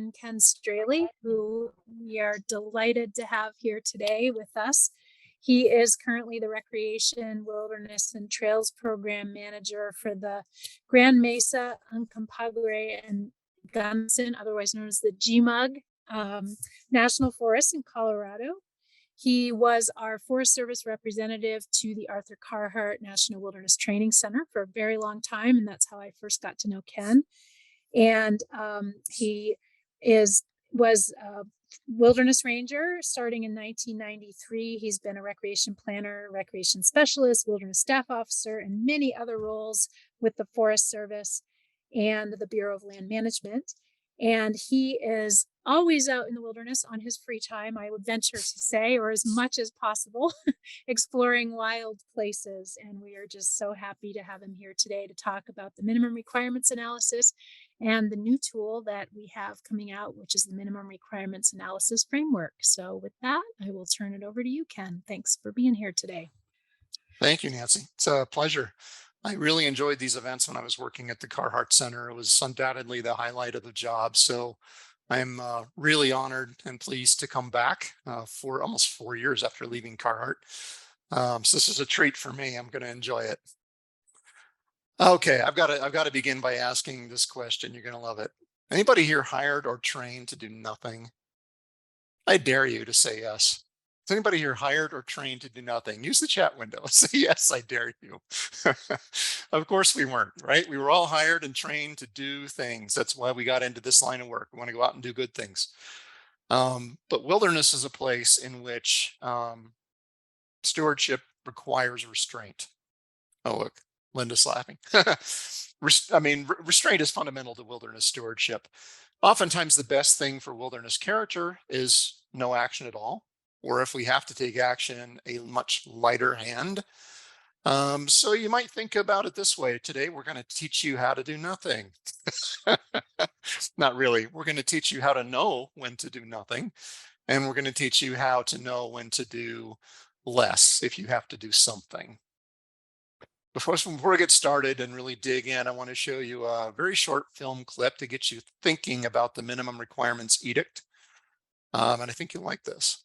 friend Ken Straley, who we are delighted to have here today with us. He is currently the Recreation, Wilderness, and Trails Program Manager for the Grand Mesa, Uncompahgre, and Gunnison, otherwise known as the GMUG National Forest in Colorado. He was our Forest Service representative to the Arthur Carhart National Wilderness Training Center for a very long time, and that's how I first got to know Ken. And he was a wilderness ranger starting in 1993. He's been a recreation planner, recreation specialist, wilderness staff officer, and many other roles with the Forest Service and the Bureau of Land Management. And he is always out in the wilderness on his free time, I would venture to say, or as much as possible, exploring wild places. And we are just so happy to have him here today to talk about the minimum requirements analysis and the new tool that we have coming out, which is the minimum requirements analysis framework. So with that, I will turn it over to you, Ken. Thanks for being here today. Thank you, Nancy. It's a pleasure. I really enjoyed these events when I was working at the Carhart Center. It was undoubtedly the highlight of the job. So I'm really honored and pleased to come back for almost 4 years after leaving Carhart. So this is a treat for me. I'm going to enjoy it. Okay, I've got to begin by asking this question. You're going to love it. Anybody here hired or trained to do nothing? I dare you to say yes. Is anybody here hired or trained to do nothing? Use the chat window. Say yes, I dare you. Of course we weren't, right? We were all hired and trained to do things. That's why we got into this line of work. We want to go out and do good things. But wilderness is a place in which stewardship requires restraint. Oh, look, Linda's laughing. Restraint is fundamental to wilderness stewardship. Oftentimes the best thing for wilderness character is no action at all. Or if we have to take action, a much lighter hand. So you might think about it this way. Today, we're going to teach you how to do nothing. Not really. We're going to teach you how to know when to do nothing. And we're going to teach you how to know when to do less if you have to do something. Before we get started and really dig in, I want to show you a very short film clip to get you thinking about the minimum requirements edict. And I think you'll like this.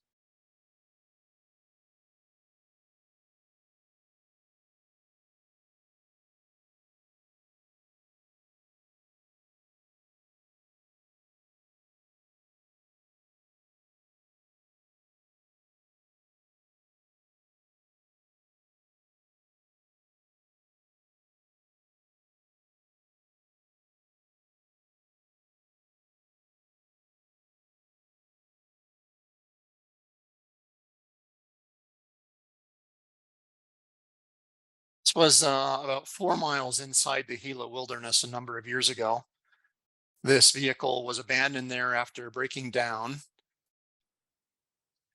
This was about 4 miles inside the Gila Wilderness a number of years ago. This vehicle was abandoned there after breaking down.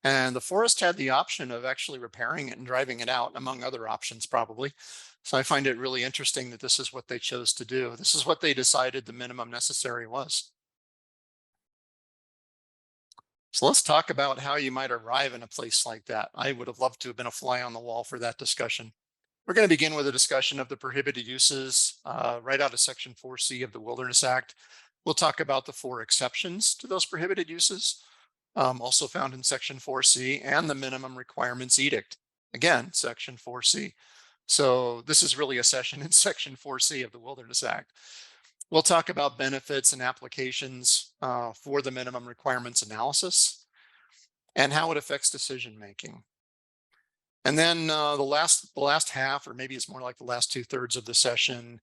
And the forest had the option of actually repairing it and driving it out, among other options probably. So I find it really interesting that this is what they chose to do. This is what they decided the minimum necessary was. So let's talk about how you might arrive in a place like that. I would have loved to have been a fly on the wall for that discussion. We're going to begin with a discussion of the prohibited uses right out of Section 4C of the Wilderness Act. We'll talk about the 4 exceptions to those prohibited uses, also found in Section 4C, and the minimum requirements edict, again, Section 4C. So this is really a session in Section 4C of the Wilderness Act. We'll talk about benefits and applications for the minimum requirements analysis and how it affects decision making. And then the last half, or maybe it's more like the last 2/3 of the session,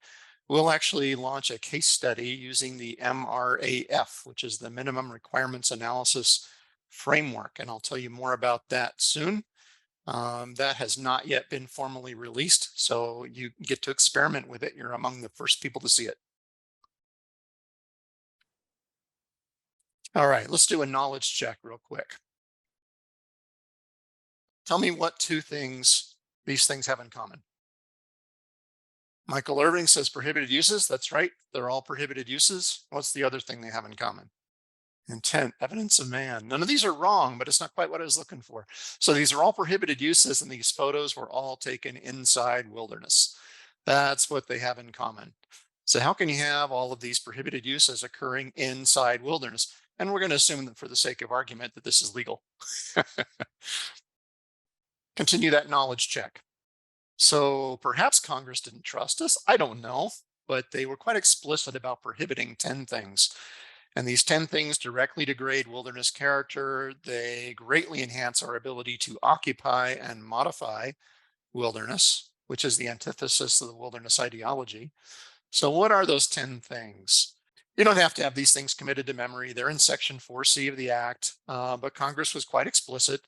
we'll actually launch a case study using the MRAF, which is the Minimum Requirements Analysis Framework. And I'll tell you more about that soon. That has not yet been formally released, so you get to experiment with it. You're among the first people to see it. All right, let's do a knowledge check real quick. Tell me what 2 things these things have in common. Michael Irving says prohibited uses. That's right. They're all prohibited uses. What's the other thing they have in common? Intent, evidence of man. None of these are wrong, but it's not quite what I was looking for. So these are all prohibited uses, and these photos were all taken inside wilderness. That's what they have in common. So how can you have all of these prohibited uses occurring inside wilderness? And we're going to assume that for the sake of argument that this is legal. Continue that knowledge check. So perhaps Congress didn't trust us. I don't know, but they were quite explicit about prohibiting 10 things. And these 10 things directly degrade wilderness character. They greatly enhance our ability to occupy and modify wilderness, which is the antithesis of the wilderness ideology. So what are those 10 things? You don't have to have these things committed to memory. They're in Section 4C of the Act, but Congress was quite explicit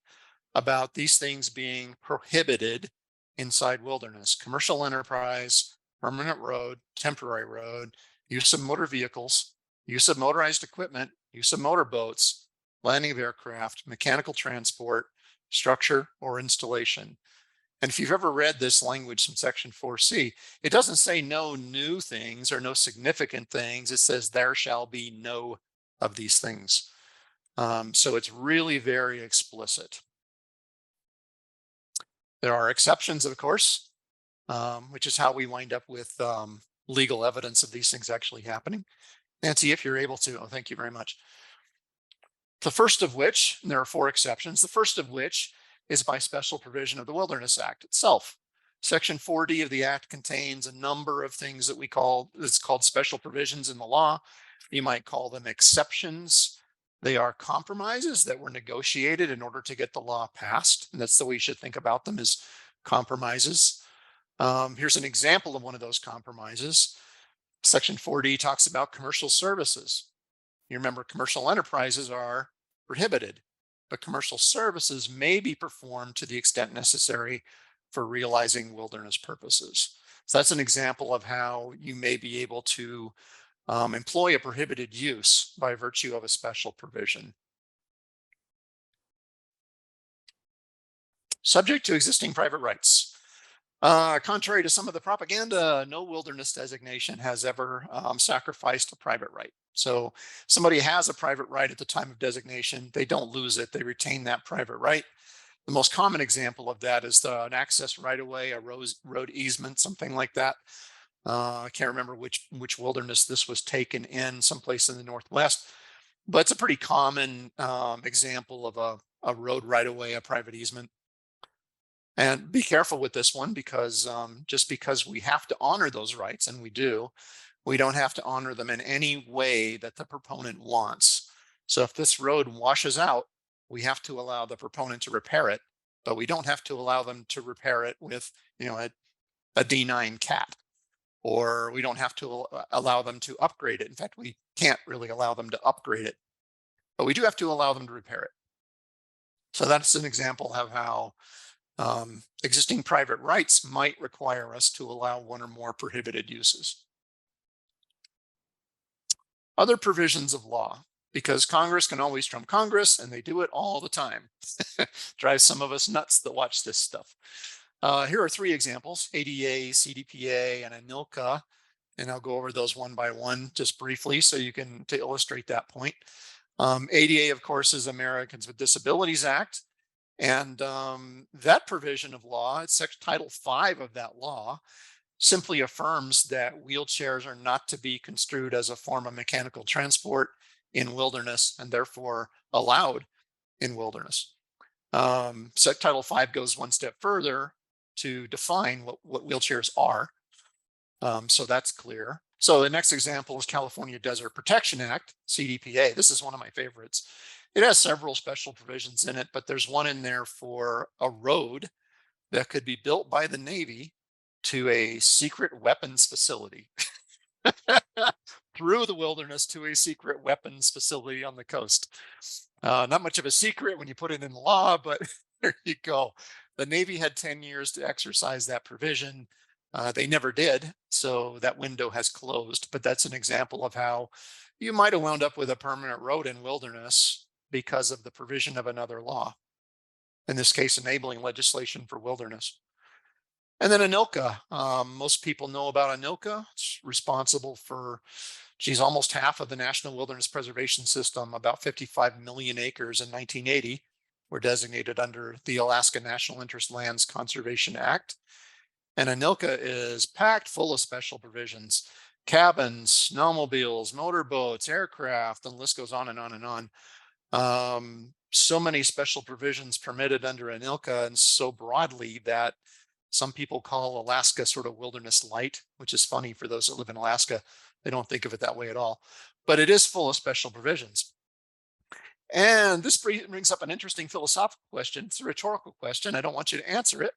about these things being prohibited inside wilderness: commercial enterprise, permanent road, temporary road, use of motor vehicles, use of motorized equipment, use of motorboats, landing of aircraft, mechanical transport, structure, or installation. And if you've ever read this language from Section 4C, it doesn't say no new things or no significant things. It says there shall be no of these things. So it's really very explicit. There are exceptions, of course, which is how we wind up with legal evidence of these things actually happening. Nancy, if you're able to, thank you very much. The first of which, and there are 4 exceptions, the first of which is by special provision of the Wilderness Act itself. Section 4D of the Act contains a number of things that it's called special provisions in the law. You might call them exceptions. They are compromises that were negotiated in order to get the law passed. And that's the way you should think about them, as compromises. Here's an example of one of those compromises. Section 4D talks about commercial services. You remember, commercial enterprises are prohibited, but commercial services may be performed to the extent necessary for realizing wilderness purposes. So that's an example of how you may be able to employ a prohibited use by virtue of a special provision. Subject to existing private rights. Contrary to some of the propaganda, no wilderness designation has ever sacrificed a private right. So somebody has a private right at the time of designation, they don't lose it, they retain that private right. The most common example of that is an access right-of-way, a road easement, something like that. I can't remember which wilderness this was taken in, someplace in the Northwest, but it's a pretty common example of a road right-of-way, a private easement. And be careful with this one, because just because we have to honor those rights, and we do, we don't have to honor them in any way that the proponent wants. So if this road washes out, we have to allow the proponent to repair it, but we don't have to allow them to repair it with, a D9 cat, or we don't have to allow them to upgrade it. In fact, we can't really allow them to upgrade it, but we do have to allow them to repair it. So that's an example of how existing private rights might require us to allow one or more prohibited uses. Other provisions of law, because Congress can always trump Congress, and they do it all the time. Drives some of us nuts that watch this stuff. Here are 3 examples: ADA, CDPA, and ANILCA. And I'll go over those one by one just briefly so you can illustrate that point. ADA, of course, is Americans with Disabilities Act. And that provision of law, it's Title 5 of that law, simply affirms that wheelchairs are not to be construed as a form of mechanical transport in wilderness, and therefore allowed in wilderness. So Title 5 goes one step further to define what wheelchairs are. So that's clear. So the next example is California Desert Protection Act, CDPA. This is one of my favorites. It has several special provisions in it, but there's one in there for a road that could be built by the Navy to a secret weapons facility. Through the wilderness to a secret weapons facility on the coast. Not much of a secret when you put it in law, but there you go. The Navy had 10 years to exercise that provision. They never did, so that window has closed. But that's an example of how you might have wound up with a permanent road in wilderness because of the provision of another law, in this case, enabling legislation for wilderness. And then ANILCA. Most people know about ANILCA. It's responsible for, almost half of the National Wilderness Preservation System. About 55 million acres in 1980 were designated under the Alaska National Interest Lands Conservation Act. And ANILCA is packed full of special provisions. cabins, snowmobiles, motorboats, aircraft, and the list goes on and on and on. So many special provisions permitted under ANILCA, and so broadly that some people call Alaska sort of wilderness light, which is funny for those that live in Alaska. They don't think of it that way at all, but it is full of special provisions. And this brings up an interesting philosophical question. It's a rhetorical question. I don't want you to answer it,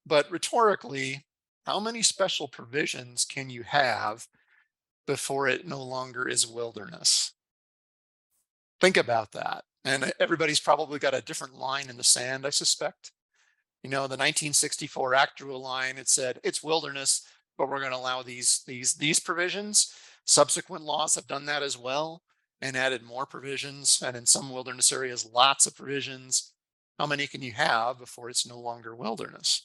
but rhetorically, how many special provisions can you have before it no longer is wilderness? Think about that. And everybody's probably got a different line in the sand, I suspect. You know, the 1964 Act drew a line. It said it's wilderness, but we're going to allow these provisions. Subsequent laws have done that as well and added more provisions. And in some wilderness areas, lots of provisions. How many can you have before it's no longer wilderness?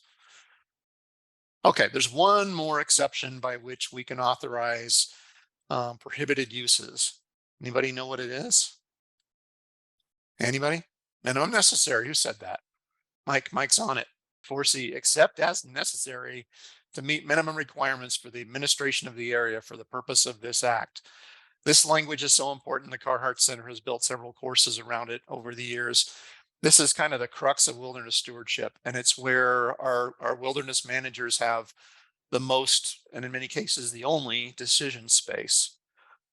Okay, there's one more exception by which we can authorize prohibited uses. Anybody know what it is? Anybody? And unnecessary. Who said that? Mike's on it. 4C, except as necessary to meet minimum requirements for the administration of the area for the purpose of this act. This language is so important. The Carhart Center has built several courses around it over the years. This is kind of the crux of wilderness stewardship, and it's where our wilderness managers have the most, and in many cases, the only decision space.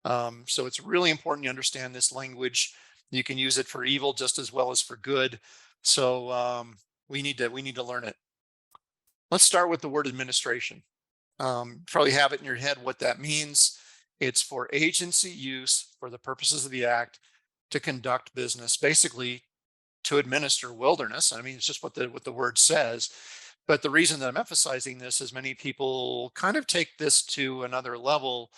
So it's really important you understand this language. You can use it for evil just as well as for good. So we need to learn it. Let's start with the word administration. Probably have it in your head what that means. It's for agency use for the purposes of the act to conduct business, basically to administer wilderness. I mean, it's just what the word says. But the reason that I'm emphasizing this is many people kind of take this to another level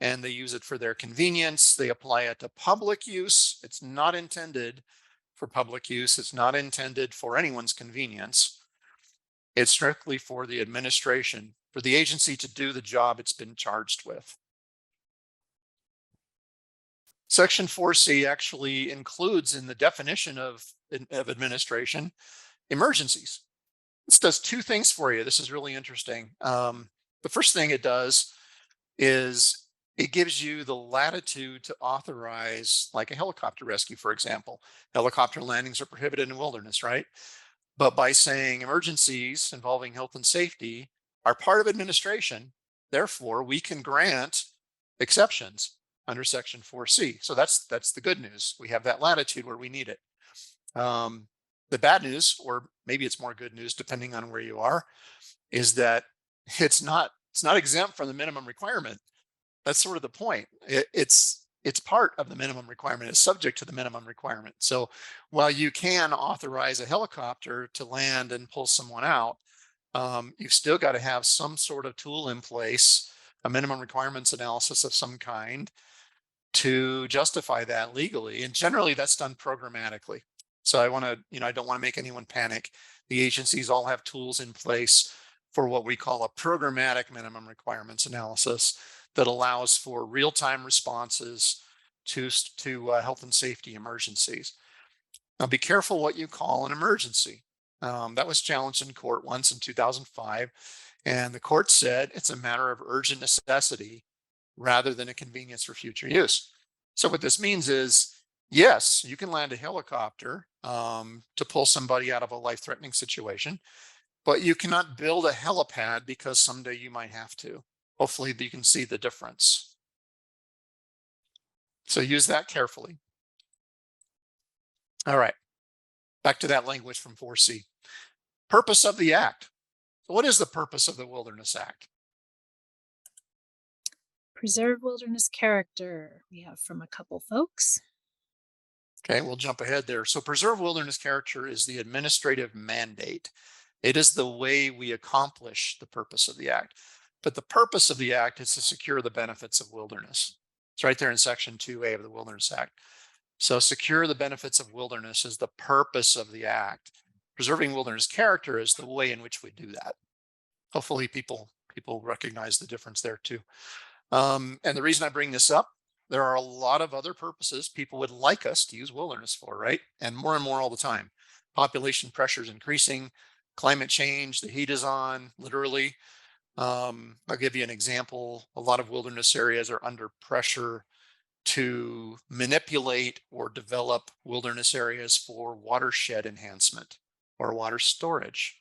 and they use it for their convenience. They apply it to public use. It's not intended for public use. It's not intended for anyone's convenience. It's strictly for the administration, for the agency to do the job it's been charged with. Section 4C actually includes in the definition of administration emergencies. This does two things for you. This is really interesting. The first thing it does is it gives you the latitude to authorize, like a helicopter rescue, for example. Helicopter landings are prohibited in wilderness, right? But by saying emergencies involving health and safety are part of administration, therefore we can grant exceptions under Section 4C. So that's the good news. We have that latitude where we need it. The bad news, or maybe it's more good news depending on where you are, is that it's not exempt from the minimum requirement. That's sort of the point. It's part of the minimum requirement. It's subject to the minimum requirement. So while you can authorize a helicopter to land and pull someone out, you've still got to have some sort of tool in place, a minimum requirements analysis of some kind to justify that legally. And generally that's done programmatically. So I don't want to make anyone panic. The agencies all have tools in place for what we call a programmatic minimum requirements analysis that allows for real-time responses to health and safety emergencies. Now be careful what you call an emergency. That was challenged in court once in 2005. And the court said it's a matter of urgent necessity rather than a convenience for future use. So what this means is, yes, you can land a helicopter to pull somebody out of a life-threatening situation, but you cannot build a helipad because someday you might have to. Hopefully you can see the difference. So use that carefully. All right, back to that language from 4C. Purpose of the act. So what is the purpose of the Wilderness Act? Preserve wilderness character, we have from a couple folks. Okay, we'll jump ahead there. So preserve wilderness character is the administrative mandate. It is the way we accomplish the purpose of the act. But the purpose of the act is to secure the benefits of wilderness. It's right there in Section 2A of the Wilderness Act. So secure the benefits of wilderness is the purpose of the act. Preserving wilderness character is the way in which we do that. Hopefully people recognize the difference there too. And the reason I bring this up, there are a lot of other purposes people would like us to use wilderness for, right? And more all the time. Population pressure is increasing, climate change, the heat is on, literally. I'll give you an example. A lot of wilderness areas are under pressure to manipulate or develop wilderness areas for watershed enhancement or water storage.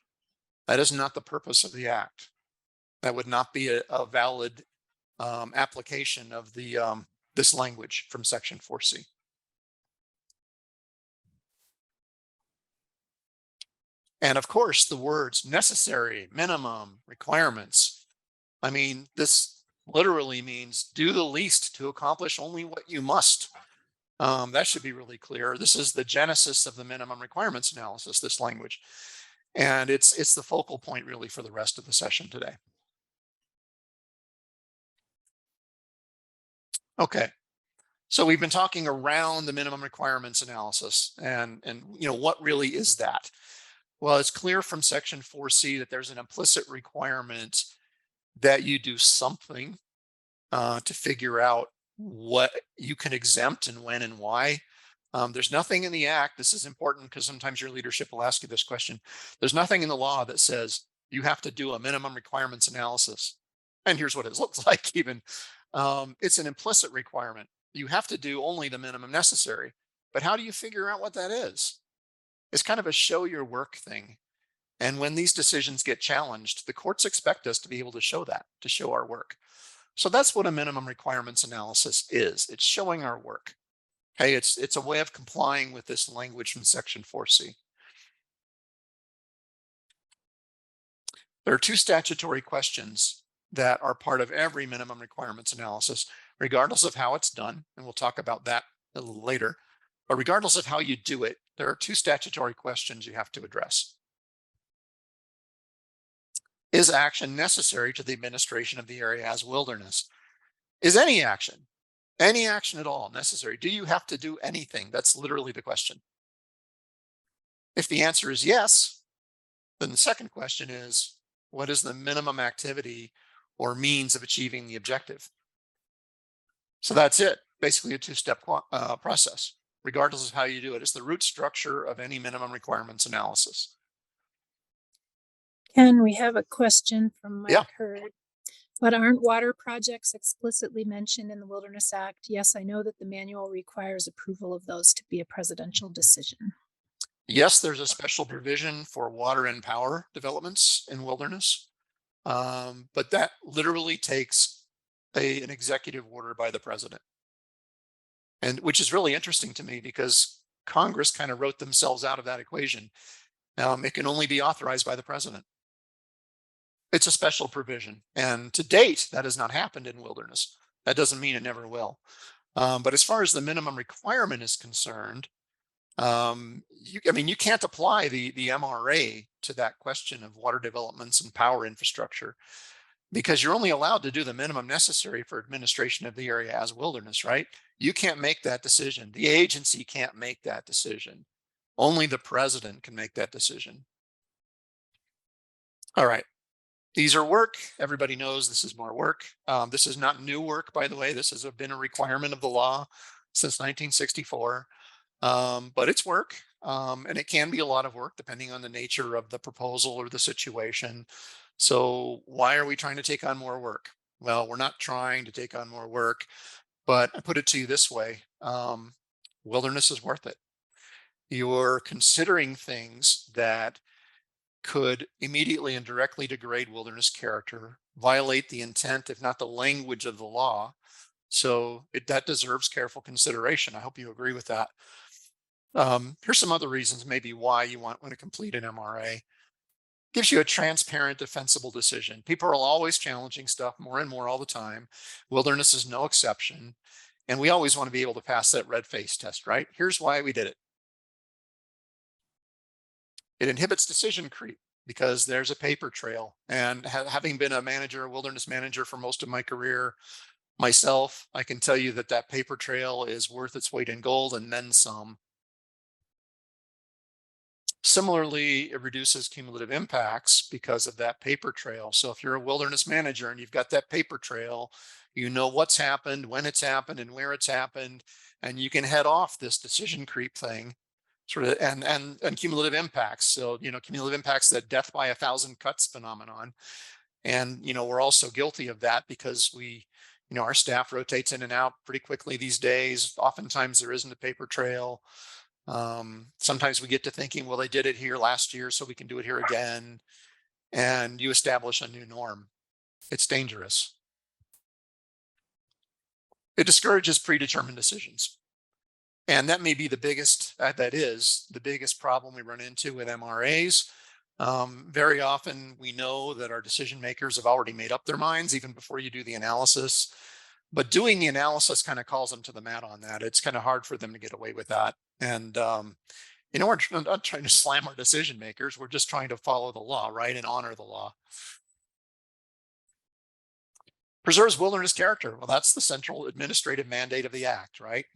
That is not the purpose of the act. That would not be a valid application of this language from section 4C. And of course, the words necessary, minimum, requirements. I mean, this literally means do the least to accomplish only what you must. That should be really clear. This is the genesis of the minimum requirements analysis, this language. And it's the focal point really for the rest of the session today. Okay, so we've been talking around the minimum requirements analysis and what really is that? Well, it's clear from section 4C that there's an implicit requirement that you do something to figure out what you can exempt and when and why. There's nothing in the act. This is important because sometimes your leadership will ask you this question. There's nothing in the law that says you have to do a minimum requirements analysis. And here's what it looks like even. It's an implicit requirement. You have to do only the minimum necessary. But how do you figure out what that is? It's kind of a show your work thing. And when these decisions get challenged, the courts expect us to be able to show that, to show our work. So that's what a minimum requirements analysis is. It's showing our work. Okay, it's a way of complying with this language from section 4C. There are two statutory questions that are part of every minimum requirements analysis, regardless of how it's done. And we'll talk about that a little later. But regardless of how you do it, there are two statutory questions you have to address. Is action necessary to the administration of the area as wilderness? Is any action at all necessary? Do you have to do anything? That's literally the question. If the answer is yes, then the second question is, what is the minimum activity or means of achieving the objective? So that's it, basically a two-step process, regardless of how you do it. It's the root structure of any minimum requirements analysis. Ken, we have a question from Mike Yeah. Hurd. But aren't water projects explicitly mentioned in the Wilderness Act? Yes, I know that the manual requires approval of those to be a presidential decision. Yes, there's a special provision for water and power developments in wilderness, but that literally takes an executive order by the president. And which is really interesting to me because Congress kind of wrote themselves out of that equation. It can only be authorized by the president. It's a special provision. And to date, that has not happened in wilderness. That doesn't mean it never will. But as far as the minimum requirement is concerned, you can't apply the MRA to that question of water developments and power infrastructure because you're only allowed to do the minimum necessary for administration of the area as wilderness, right? You can't make that decision. The agency can't make that decision. Only the president can make that decision. All right. These are work. Everybody knows this is more work. This is not new work, by the way. This has been a requirement of the law since 1964, but it's work. And it can be a lot of work depending on the nature of the proposal or the situation. So why are we trying to take on more work? Well, we're not trying to take on more work, but I put it to you this way. Wilderness is worth it. You're considering things that could immediately and directly degrade wilderness character, violate the intent, if not the language of the law. So that deserves careful consideration. I hope you agree with that. Here's some other reasons maybe why you want to complete an MRA. Gives you a transparent, defensible decision. People are always challenging stuff more and more all the time. Wilderness is no exception. And we always want to be able to pass that red face test, right? Here's why we did it. It inhibits decision creep because there's a paper trail. And having been a wilderness manager for most of my career myself, I can tell you that that paper trail is worth its weight in gold and then some. Similarly, it reduces cumulative impacts because of that paper trail. So if you're a wilderness manager and you've got that paper trail, you know what's happened, when it's happened, and where it's happened, and you can head off this decision creep thing, sort of, and cumulative impacts. So, cumulative impacts, that death by 1,000 cuts phenomenon. And, we're also guilty of that because our staff rotates in and out pretty quickly these days. Oftentimes there isn't a paper trail. Sometimes we get to thinking, well, they did it here last year, so we can do it here again. And you establish a new norm. It's dangerous. It discourages predetermined decisions. And that may be the biggest, that is the biggest problem we run into with MRAs. Very often we know that our decision makers have already made up their minds even before you do the analysis. But doing the analysis kind of calls them to the mat on that. It's kind of hard for them to get away with that. And, we're not trying to slam our decision makers. We're just trying to follow the law, right? And honor the law. Preserves wilderness character. Well, that's the central administrative mandate of the act, right?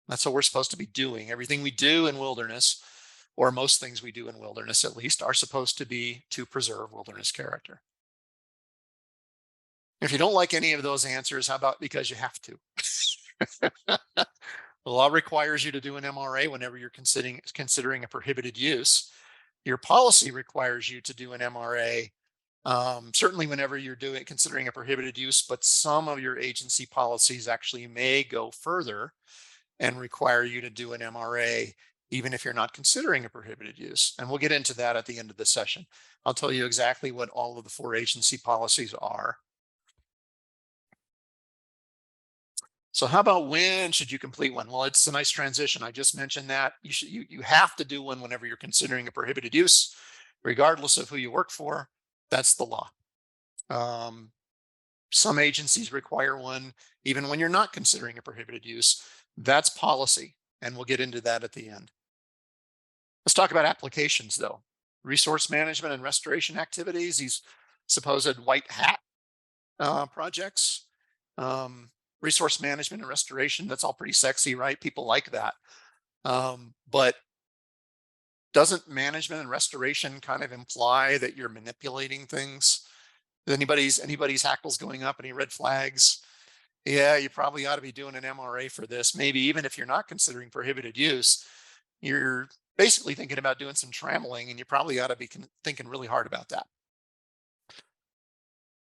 That's what we're supposed to be doing. Everything we do in wilderness, or most things we do in wilderness at least, are supposed to be to preserve wilderness character. If you don't like any of those answers, how about because you have to? The law requires you to do an MRA whenever you're considering a prohibited use. Your policy requires you to do an MRA, certainly whenever you're considering a prohibited use, but some of your agency policies actually may go further and require you to do an MRA, even if you're not considering a prohibited use. And we'll get into that at the end of the session. I'll tell you exactly what all of the 4 agency policies are. So how about when should you complete one? Well, it's a nice transition. I just mentioned that you have to do one whenever you're considering a prohibited use, regardless of who you work for. That's the law. Some agencies require one even when you're not considering a prohibited use. That's policy, and we'll get into that at the end. Let's talk about applications, though. Resource management and restoration activities, these supposed white hat projects. Resource management and restoration, that's all pretty sexy, right? People like that. But doesn't management and restoration kind of imply that you're manipulating things? Anybody's hackles going up? Any red flags? Yeah, you probably ought to be doing an MRA for this. Maybe even if you're not considering prohibited use, you're basically thinking about doing some trammeling, and you probably ought to be thinking really hard about that.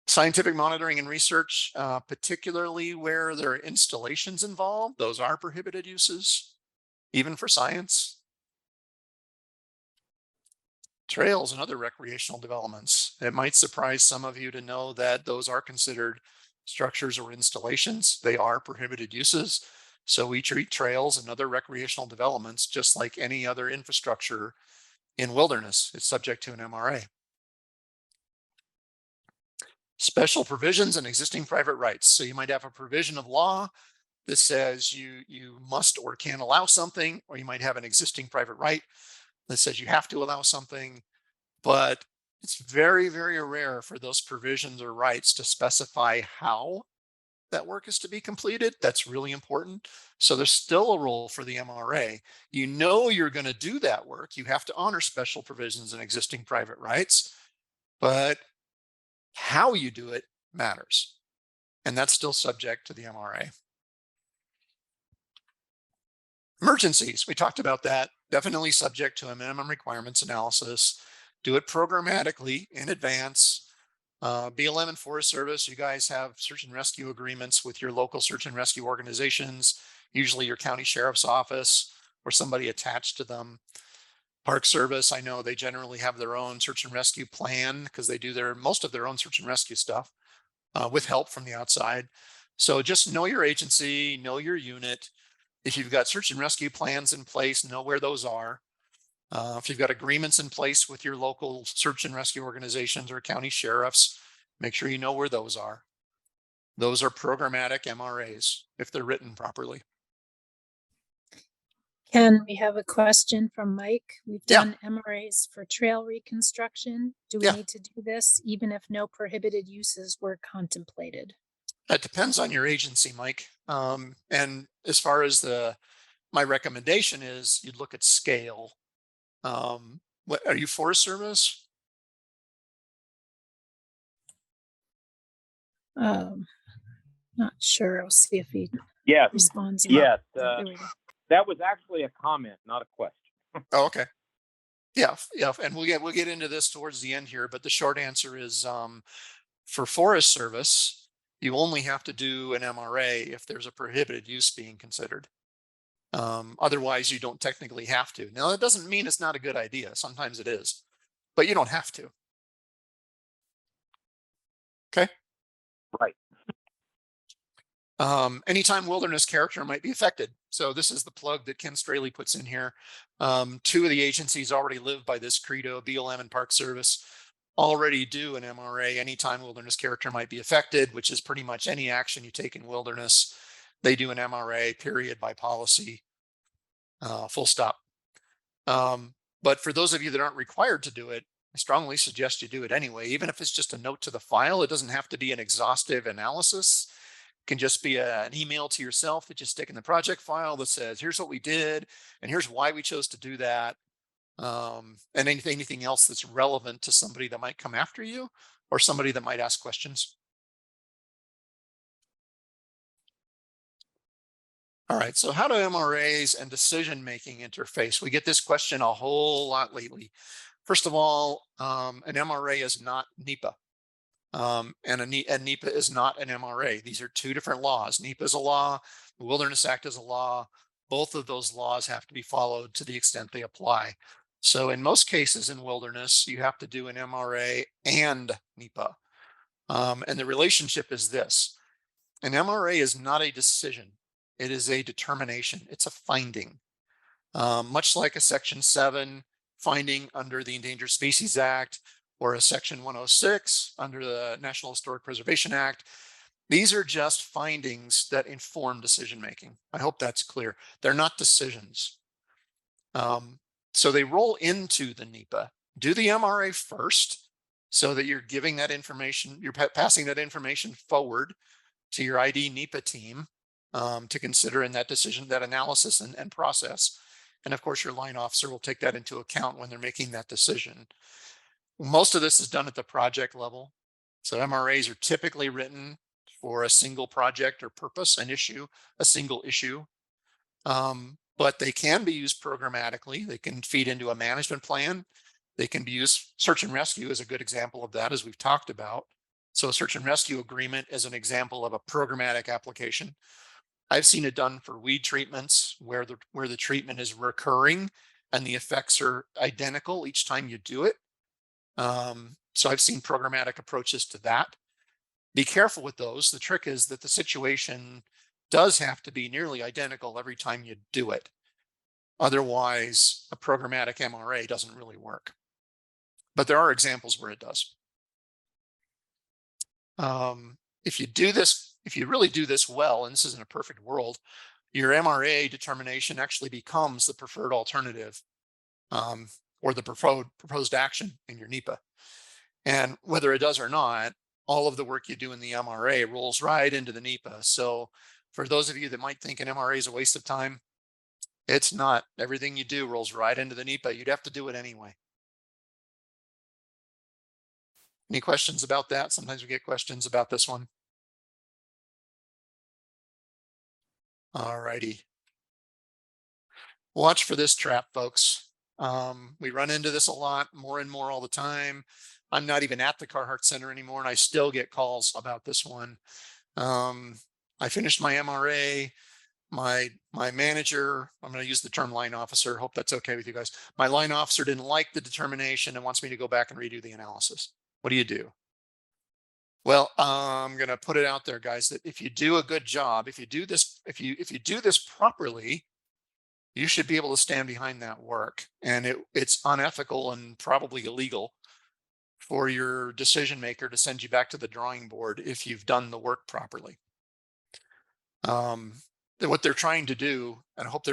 Scientific monitoring and research, particularly where there are installations involved, those are prohibited uses, even for science. Trails and other recreational developments. It might surprise some of you to know that those are considered structures or installations. They are prohibited uses. So we treat trails and other recreational developments just like any other infrastructure in wilderness. It's subject to an MRA. Special provisions and existing private rights. So you might have a provision of law that says you must or can allow something, or you might have an existing private right that says you have to allow something, but it's very, very rare for those provisions or rights to specify how that work is to be completed. That's really important. So there's still a role for the MRA. You're going to do that work. You have to honor special provisions and existing private rights, but how you do it matters. And that's still subject to the MRA. Emergencies, we talked about that. Definitely subject to a minimum requirements analysis. Do it programmatically in advance. BLM and Forest Service, you guys have search and rescue agreements with your local search and rescue organizations, usually your county sheriff's office or somebody attached to them. Park Service, I know they generally have their own search and rescue plan because they do most of their own search and rescue stuff with help from the outside. So just know your agency, know your unit. If you've got search and rescue plans in place, know where those are. If you've got agreements in place with your local search and rescue organizations or county sheriffs, make sure you know where those are. Those are programmatic MRAs if they're written properly. Ken, we have a question from Mike. We've done MRAs for trail reconstruction. Do we need to do this even if no prohibited uses were contemplated? That depends on your agency, Mike. And as far as my recommendation is, you'd look at scale. What are you, Forest Service? Not sure. I'll see if he responds. Yes. That was actually a comment, not a question. Oh, okay. Yeah. And we'll get into this towards the end here, but the short answer is For Forest Service, you only have to do an MRA if there's a prohibited use being considered. Otherwise, you don't technically have to. Now, that doesn't mean it's not a good idea. Sometimes it is, but you don't have to. Okay. Right. Anytime wilderness character might be affected. So this is the plug that Ken Straley puts in here. Two of the agencies already live by this credo. BLM and Park Service already do an MRA anytime wilderness character might be affected, which is pretty much any action you take in wilderness. They do an MRA, period, by policy, full stop. But for those of you that aren't required to do it, I strongly suggest you do it anyway, even if it's just a note to the file. It doesn't have to be an exhaustive analysis. It can just be an email to yourself that you stick in the project file that says, here's what we did, and here's why we chose to do that. And anything else that's relevant to somebody that might come after you or somebody that might ask questions. All right, so how do MRAs and decision-making interface? We get this question a whole lot lately. First of all, an MRA is not NEPA. And NEPA is not an MRA. These are two different laws. NEPA is a law, the Wilderness Act is a law. Both of those laws have to be followed to the extent they apply. So in most cases in wilderness, you have to do an MRA and NEPA. And the relationship is this. An MRA is not a decision. It is a determination. It's a finding. Much like a Section 7 finding under the Endangered Species Act or a Section 106 under the National Historic Preservation Act. These are just findings that inform decision-making. I hope that's clear. They're not decisions. So they roll into the NEPA. Do the MRA first so that you're giving that information, you're passing that information forward to your ID NEPA team to consider in that decision, that analysis and process. And of course, your line officer will take that into account when they're making that decision. Most of this is done at the project level. So MRAs are typically written for a single project or purpose, an issue, a single issue. But they can be used programmatically. They can feed into a management plan. They can be used, search and rescue is a good example of that, as we've talked about. So a search and rescue agreement is an example of a programmatic application. I've seen it done for weed treatments where the treatment is recurring and the effects are identical each time you do it. So I've seen programmatic approaches to that. Be careful with those. The trick is that the situation does have to be nearly identical every time you do it. Otherwise, a programmatic MRA doesn't really work. But there are examples where it does. If you do this, if you really do this well, and this isn't a perfect world, your MRA determination actually becomes the preferred alternative or the proposed action in your NEPA. And whether it does or not, all of the work you do in the MRA rolls right into the NEPA. So for those of you that might think an MRA is a waste of time, it's not. Everything you do rolls right into the NEPA. You'd have to do it anyway. Any questions about that? Sometimes we get questions about this one. All righty. Watch for this trap, folks. We run into this a lot, more and more all the time. I'm not even at the Carhart Center anymore, and I still get calls about this one. I finished my MRA. My manager, I'm going to use the term line officer. Hope that's okay with you guys. My line officer didn't like the determination and wants me to go back and redo the analysis. What do you do? Well, I'm going to put it out there, guys, that if you do a good job, if you do this, if you do this properly, you should be able to stand behind that work. And it's unethical and probably illegal for your decision maker to send you back to the drawing board if you've done the work properly. What they're trying to do, and I hope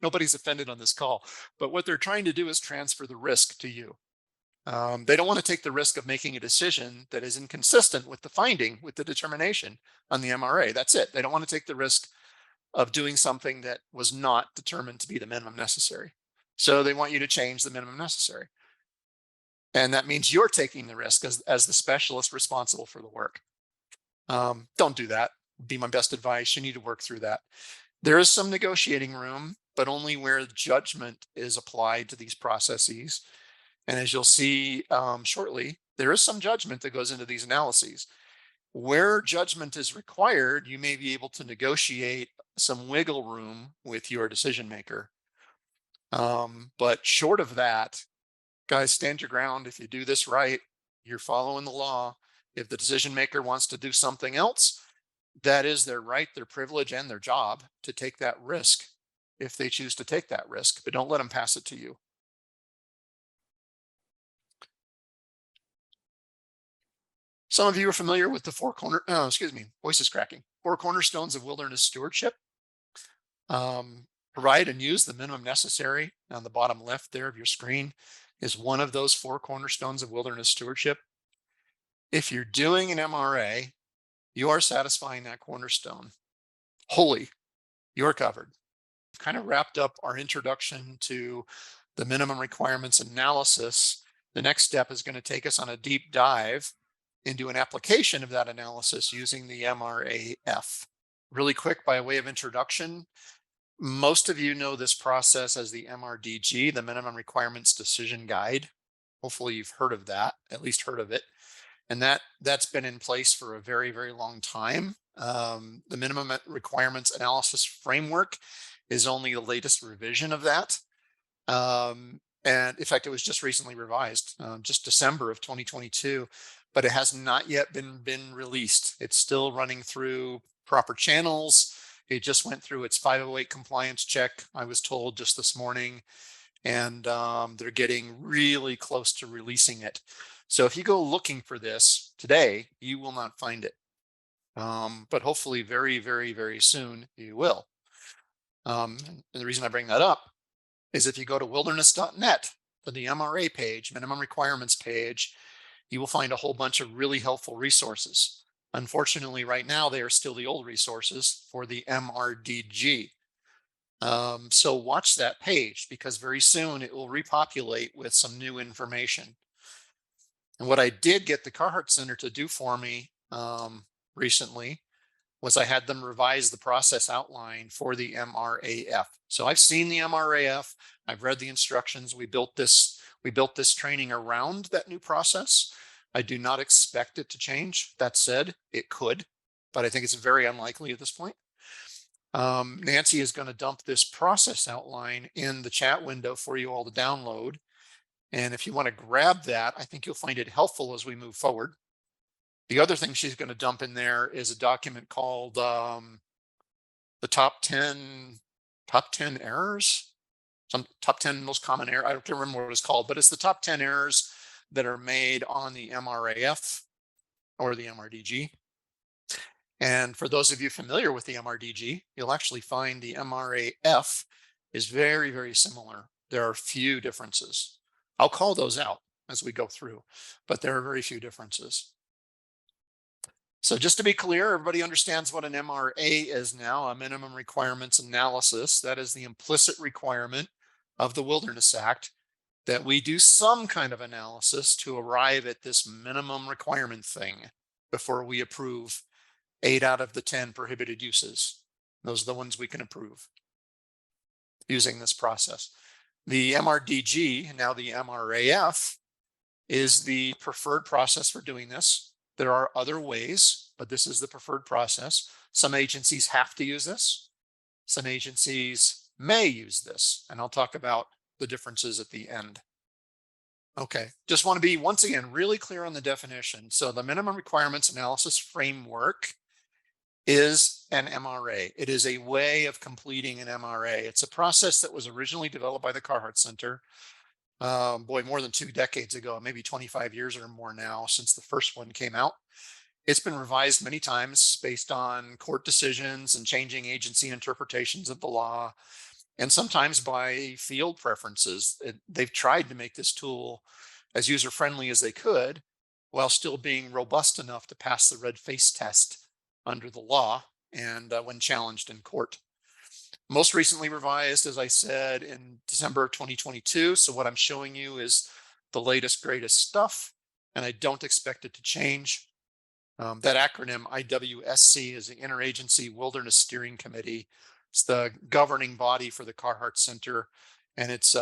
nobody's offended on this call, but what they're trying to do is transfer the risk to you. They don't want to take the risk of making a decision that is inconsistent with the finding, with the determination on the MRA. That's it. They don't want to take the risk of doing something that was not determined to be the minimum necessary. So they want you to change the minimum necessary. And that means you're taking the risk as the specialist responsible for the work. Don't do that. Be my best advice. You need to work through that. There is some negotiating room, but only where judgment is applied to these processes. And as you'll see shortly, there is some judgment that goes into these analyses. Where judgment is required, you may be able to negotiate some wiggle room with your decision maker. But short of that, guys, stand your ground. If you do this right, you're following the law. If the decision maker wants to do something else, that is their right, their privilege, and their job to take that risk if they choose to take that risk, but don't let them pass it to you. Some of you are familiar with the voice is cracking. 4 cornerstones of wilderness stewardship. Provide and use the minimum necessary. On the bottom left there of your screen is one of those 4 cornerstones of wilderness stewardship. If you're doing an MRA, you are satisfying that cornerstone. Wholly, you're covered. We've kind of wrapped up our introduction to the minimum requirements analysis. The next step is going to take us on a deep dive into an application of that analysis using the MRAF. Really quick, by way of introduction, most of you know this process as the MRDG, the Minimum Requirements Decision Guide. Hopefully you've heard of that, at least heard of it. And that's been in place for a very, very long time. The Minimum Requirements Analysis Framework is only the latest revision of that. And in fact, it was just recently revised, just December of 2022, but it has not yet been released. It's still running through proper channels. It just went through its 508 compliance check, I was told just this morning, and they're getting really close to releasing it. So if you go looking for this today, you will not find it. But hopefully very, very, very soon you will. And the reason I bring that up is if you go to wilderness.net for the MRA page, minimum requirements page, you will find a whole bunch of really helpful resources. Unfortunately, right now, they are still the old resources for the MRDG. So watch that page because very soon it will repopulate with some new information. And what I did get the Carhart Center to do for me recently was I had them revise the process outline for the MRAF. So I've seen the MRAF, I've read the instructions, we built this training around that new process. I do not expect it to change. That said, it could, but I think it's very unlikely at this point. Nancy is going to dump this process outline in the chat window for you all to download. And if you want to grab that, I think you'll find it helpful as we move forward. The other thing she's going to dump in there is a document called the top 10 errors, some top 10 most common error. I don't remember what it's called, but it's the top 10 errors that are made on the MRAF or the MRDG. And for those of you familiar with the MRDG, you'll actually find the MRAF is very, very similar. There are few differences. I'll call those out as we go through, but there are very few differences. So just to be clear, everybody understands what an MRA is now, a minimum requirements analysis. That is the implicit requirement of the Wilderness Act that we do some kind of analysis to arrive at this minimum requirement thing before we approve 8 out of the 10 prohibited uses. Those are the ones we can approve using this process. The MRDG, now the MRAF, is the preferred process for doing this. There are other ways, but this is the preferred process. Some agencies have to use this. Some agencies may use this, and I'll talk about the differences at the end. Okay, just want to be, once again, really clear on the definition. So the minimum requirements analysis framework is an MRA. It is a way of completing an MRA. It's a process that was originally developed by the Carhart Center. More than 2 decades ago, maybe 25 years or more now since the first one came out. It's been revised many times based on court decisions and changing agency interpretations of the law, and sometimes by field preferences. They've tried to make this tool as user-friendly as they could while still being robust enough to pass the red face test under the law and when challenged in court. Most recently revised, as I said, in December of 2022. So what I'm showing you is the latest, greatest stuff, and I don't expect it to change. That acronym IWSC is the Interagency Wilderness Steering Committee. It's the governing body for the Carhart Center, and it's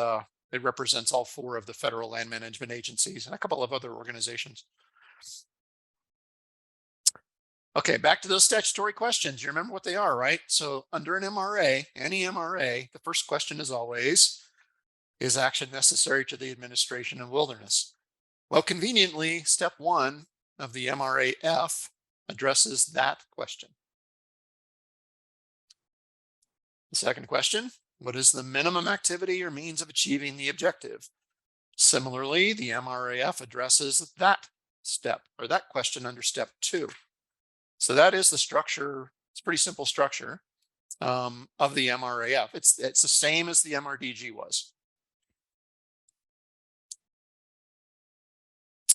It represents all 4 of the federal land management agencies and a couple of other organizations. Okay, back to those statutory questions. You remember what they are, right? So under an MRA, any MRA, the first question is always, is action necessary to the administration of wilderness? Well, conveniently, step 1 of the MRAF addresses that question. The second question, what is the minimum activity or means of achieving the objective? Similarly, the MRAF addresses that step or that question under step 2. So that is the structure. It's a pretty simple structure of the MRAF. It's the same as the MRDG was.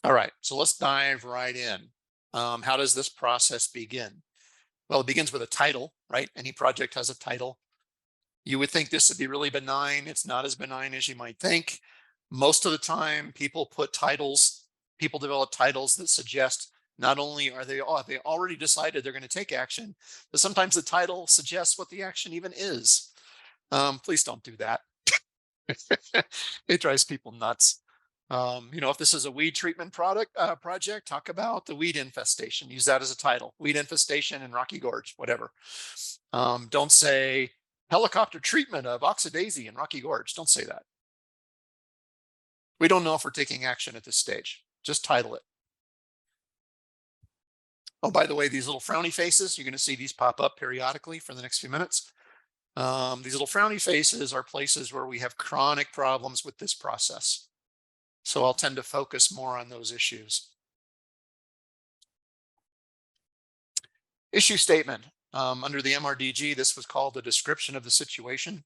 All right, so let's dive right in. How does this process begin? Well, it begins with a title, right? Any project has a title. You would think this would be really benign. It's not as benign as you might think. Most of the time, people develop titles that suggest not only are they already decided they're going to take action, but sometimes the title suggests what the action even is. Please don't do that. It drives people nuts. If this is a weed treatment project, talk about the weed infestation. Use that as a title. Weed infestation in Rocky Gorge, whatever. Don't say helicopter treatment of oxydaisy in Rocky Gorge. Don't say that. We don't know if we're taking action at this stage. Just title it. Oh, by the way, these little frowny faces, you're going to see these pop up periodically for the next few minutes. These little frowny faces are places where we have chronic problems with this process. So I'll tend to focus more on those issues. Issue statement. Under the MRDG, this was called the description of the situation.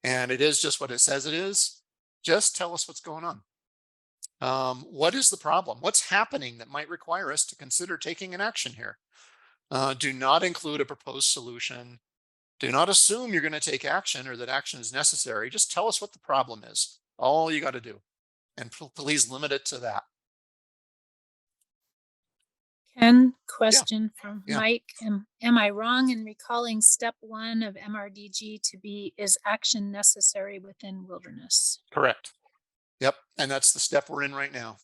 And it is just what it says it is. Just tell us what's going on. What is the problem? What's happening that might require us to consider taking an action here? Do not include a proposed solution. Do not assume you're going to take action or that action is necessary. Just tell us what the problem is. All you got to do. And please limit it to that. Ken, question from Yeah. Mike. Am I wrong in recalling step 1 of MRDG to be, is action necessary within wilderness? Correct. Yep. And that's the step we're in right now.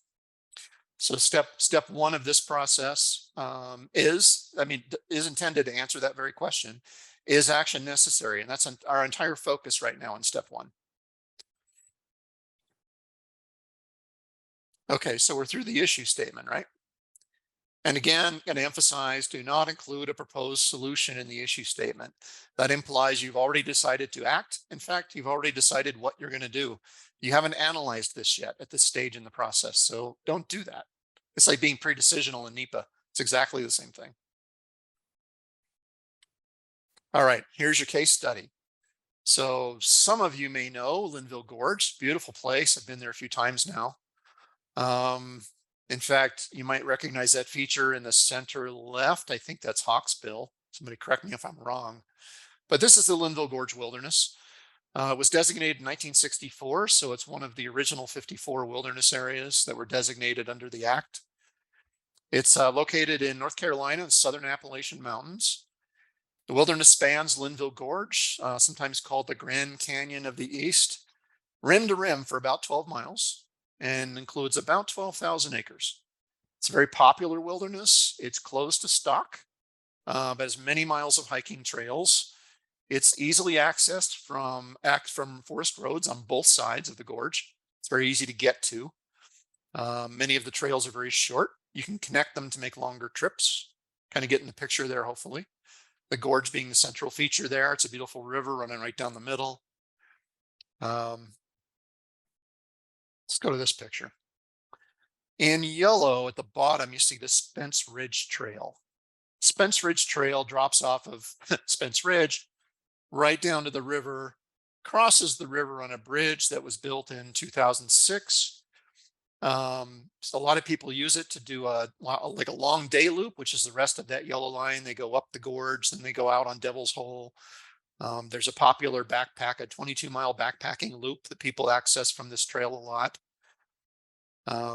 So step 1 of this process is intended to answer that very question. Is action necessary? And that's our entire focus right now on step 1. Okay, so we're through the issue statement, right? And again, going to emphasize, do not include a proposed solution in the issue statement. That implies you've already decided to act. In fact, you've already decided what you're going to do. You haven't analyzed this yet at this stage in the process, so don't do that. It's like being pre-decisional in NEPA. It's exactly the same thing. All right, here's your case study. So some of you may know Linville Gorge, beautiful place. I've been there a few times now. In fact, you might recognize that feature in the center left. I think that's Hawksbill. Somebody correct me if I'm wrong. But this is the Linville Gorge Wilderness. It was designated in 1964, so it's one of the original 54 wilderness areas that were designated under the Act. It's located in North Carolina and Southern Appalachian Mountains. The wilderness spans Linville Gorge, sometimes called the Grand Canyon of the East, rim to rim for about 12 miles. And includes about 12,000 acres. It's a very popular wilderness. It's close to stock, but has many miles of hiking trails. It's easily accessed from forest roads on both sides of the gorge. It's very easy to get to. Many of the trails are very short. You can connect them to make longer trips. Kind of getting the picture there, hopefully. The gorge being the central feature there. It's a beautiful river running right down the middle. Let's go to this picture. In yellow at the bottom, you see the Spence Ridge Trail. Spence Ridge Trail drops off of Spence Ridge right down to the river, crosses the river on a bridge that was built in 2006. So a lot of people use it to do like a long day loop, which is the rest of that yellow line. They go up the gorge, then they go out on Devil's Hole. There's a popular a 22-mile backpacking loop that people access from this trail a lot.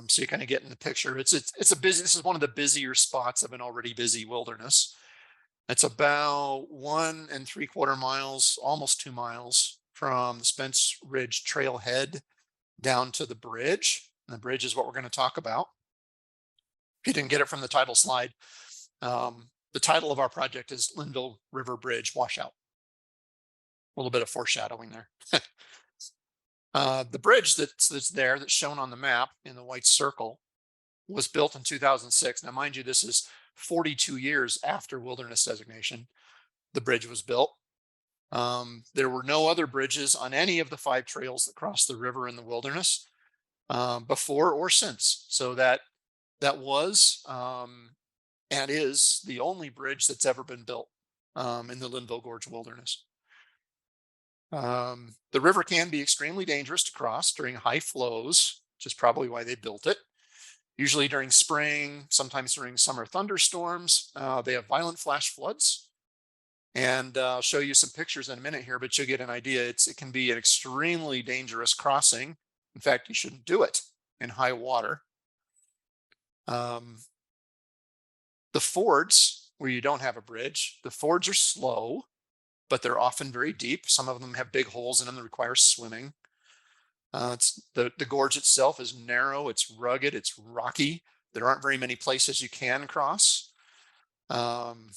So you kind of get in the picture. This is one of the busier spots of an already busy wilderness. It's about 1 3/4 miles, almost 2 miles from the Spence Ridge trailhead down to the bridge. And the bridge is what we're going to talk about. If you didn't get it from the title slide, the title of our project is Linville River Bridge Washout. A little bit of foreshadowing there. The bridge that's there, that's shown on the map in the white circle, was built in 2006. Now, mind you, this is 42 years after wilderness designation. The bridge was built. There were no other bridges on any of the 5 trails that cross the river in the wilderness before or since. So that was and is the only bridge that's ever been built in the Linville Gorge Wilderness. The river can be extremely dangerous to cross during high flows, which is probably why they built it. Usually during spring, sometimes during summer thunderstorms. They have violent flash floods. And I'll show you some pictures in a minute here, but you'll get an idea. It can be an extremely dangerous crossing. In fact, you shouldn't do it in high water. The fords, where you don't have a bridge, the fords are slow, but they're often very deep. Some of them have big holes in them that require swimming. The gorge itself is narrow, it's rugged, it's rocky. There aren't very many places you can cross. From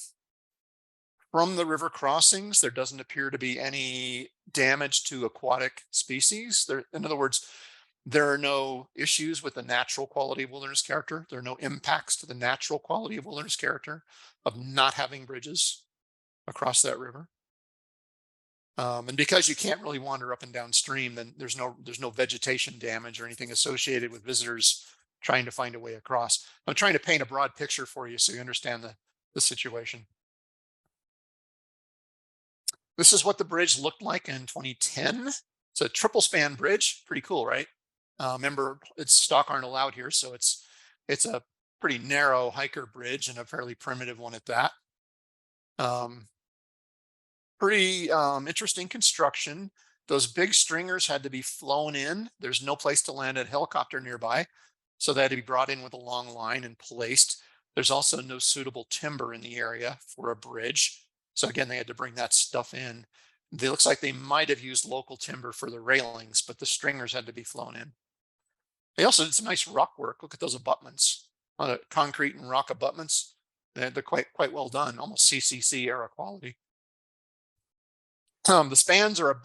the river crossings, there doesn't appear to be any damage to aquatic species. In other words, there are no issues with the natural quality of wilderness character. There are no impacts to the natural quality of wilderness character of not having bridges across that river. And because you can't really wander up and downstream, then there's no vegetation damage or anything associated with visitors trying to find a way across. I'm trying to paint a broad picture for you so you understand the situation. This is what the bridge looked like in 2010. It's a triple span bridge. Pretty cool, right? Remember, it's stock aren't allowed here, so it's a pretty narrow hiker bridge and a fairly primitive one at that. Pretty interesting construction. Those big stringers had to be flown in. There's no place to land a helicopter nearby, so they had to be brought in with a long line and placed. There's also no suitable timber in the area for a bridge. So again, they had to bring that stuff in. It looks like they might have used local timber for the railings, but the stringers had to be flown in. They also did some nice rock work. Look at those abutments, concrete and rock abutments. They're quite well done, almost CCC era quality. The spans are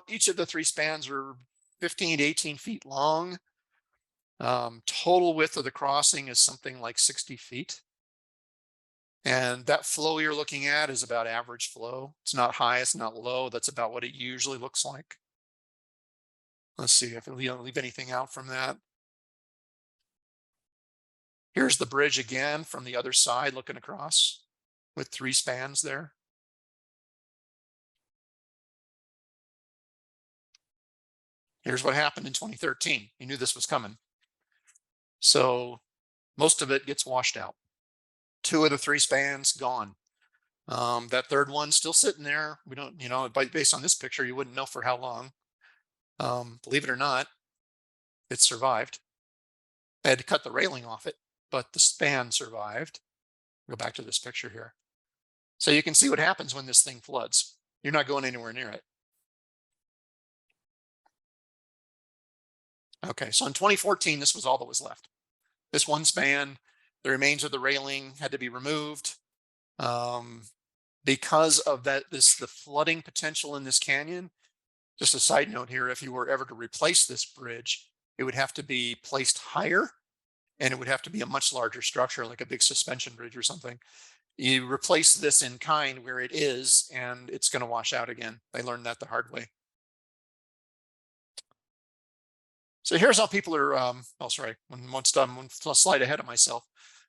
each of the 3 spans are 15 to 18 feet long. Total width of the crossing is something like 60 feet. And that flow you're looking at is about average flow. It's not high, it's not low. That's about what it usually looks like. Let's see if I leave anything out from that. Here's the bridge again from the other side looking across with 3 spans there. Here's what happened in 2013. You knew this was coming. So most of it gets washed out. 2 of the 3 spans gone. That third one still sitting there. We don't, based on this picture, you wouldn't know for how long. Believe it or not, it survived. I had to cut the railing off it, but the span survived. Go back to this picture here. So you can see what happens when this thing floods. You're not going anywhere near it. Okay, so in 2014, this was all that was left. This one span, the remains of the railing had to be removed. Because of the flooding potential in this canyon. Just a side note here, if you were ever to replace this bridge, it would have to be placed higher and it would have to be a much larger structure, like a big suspension bridge or something. You replace this in kind where it is, and it's going to wash out again. They learned that the hard way. So here's how people are, oh, sorry, one slide ahead of myself.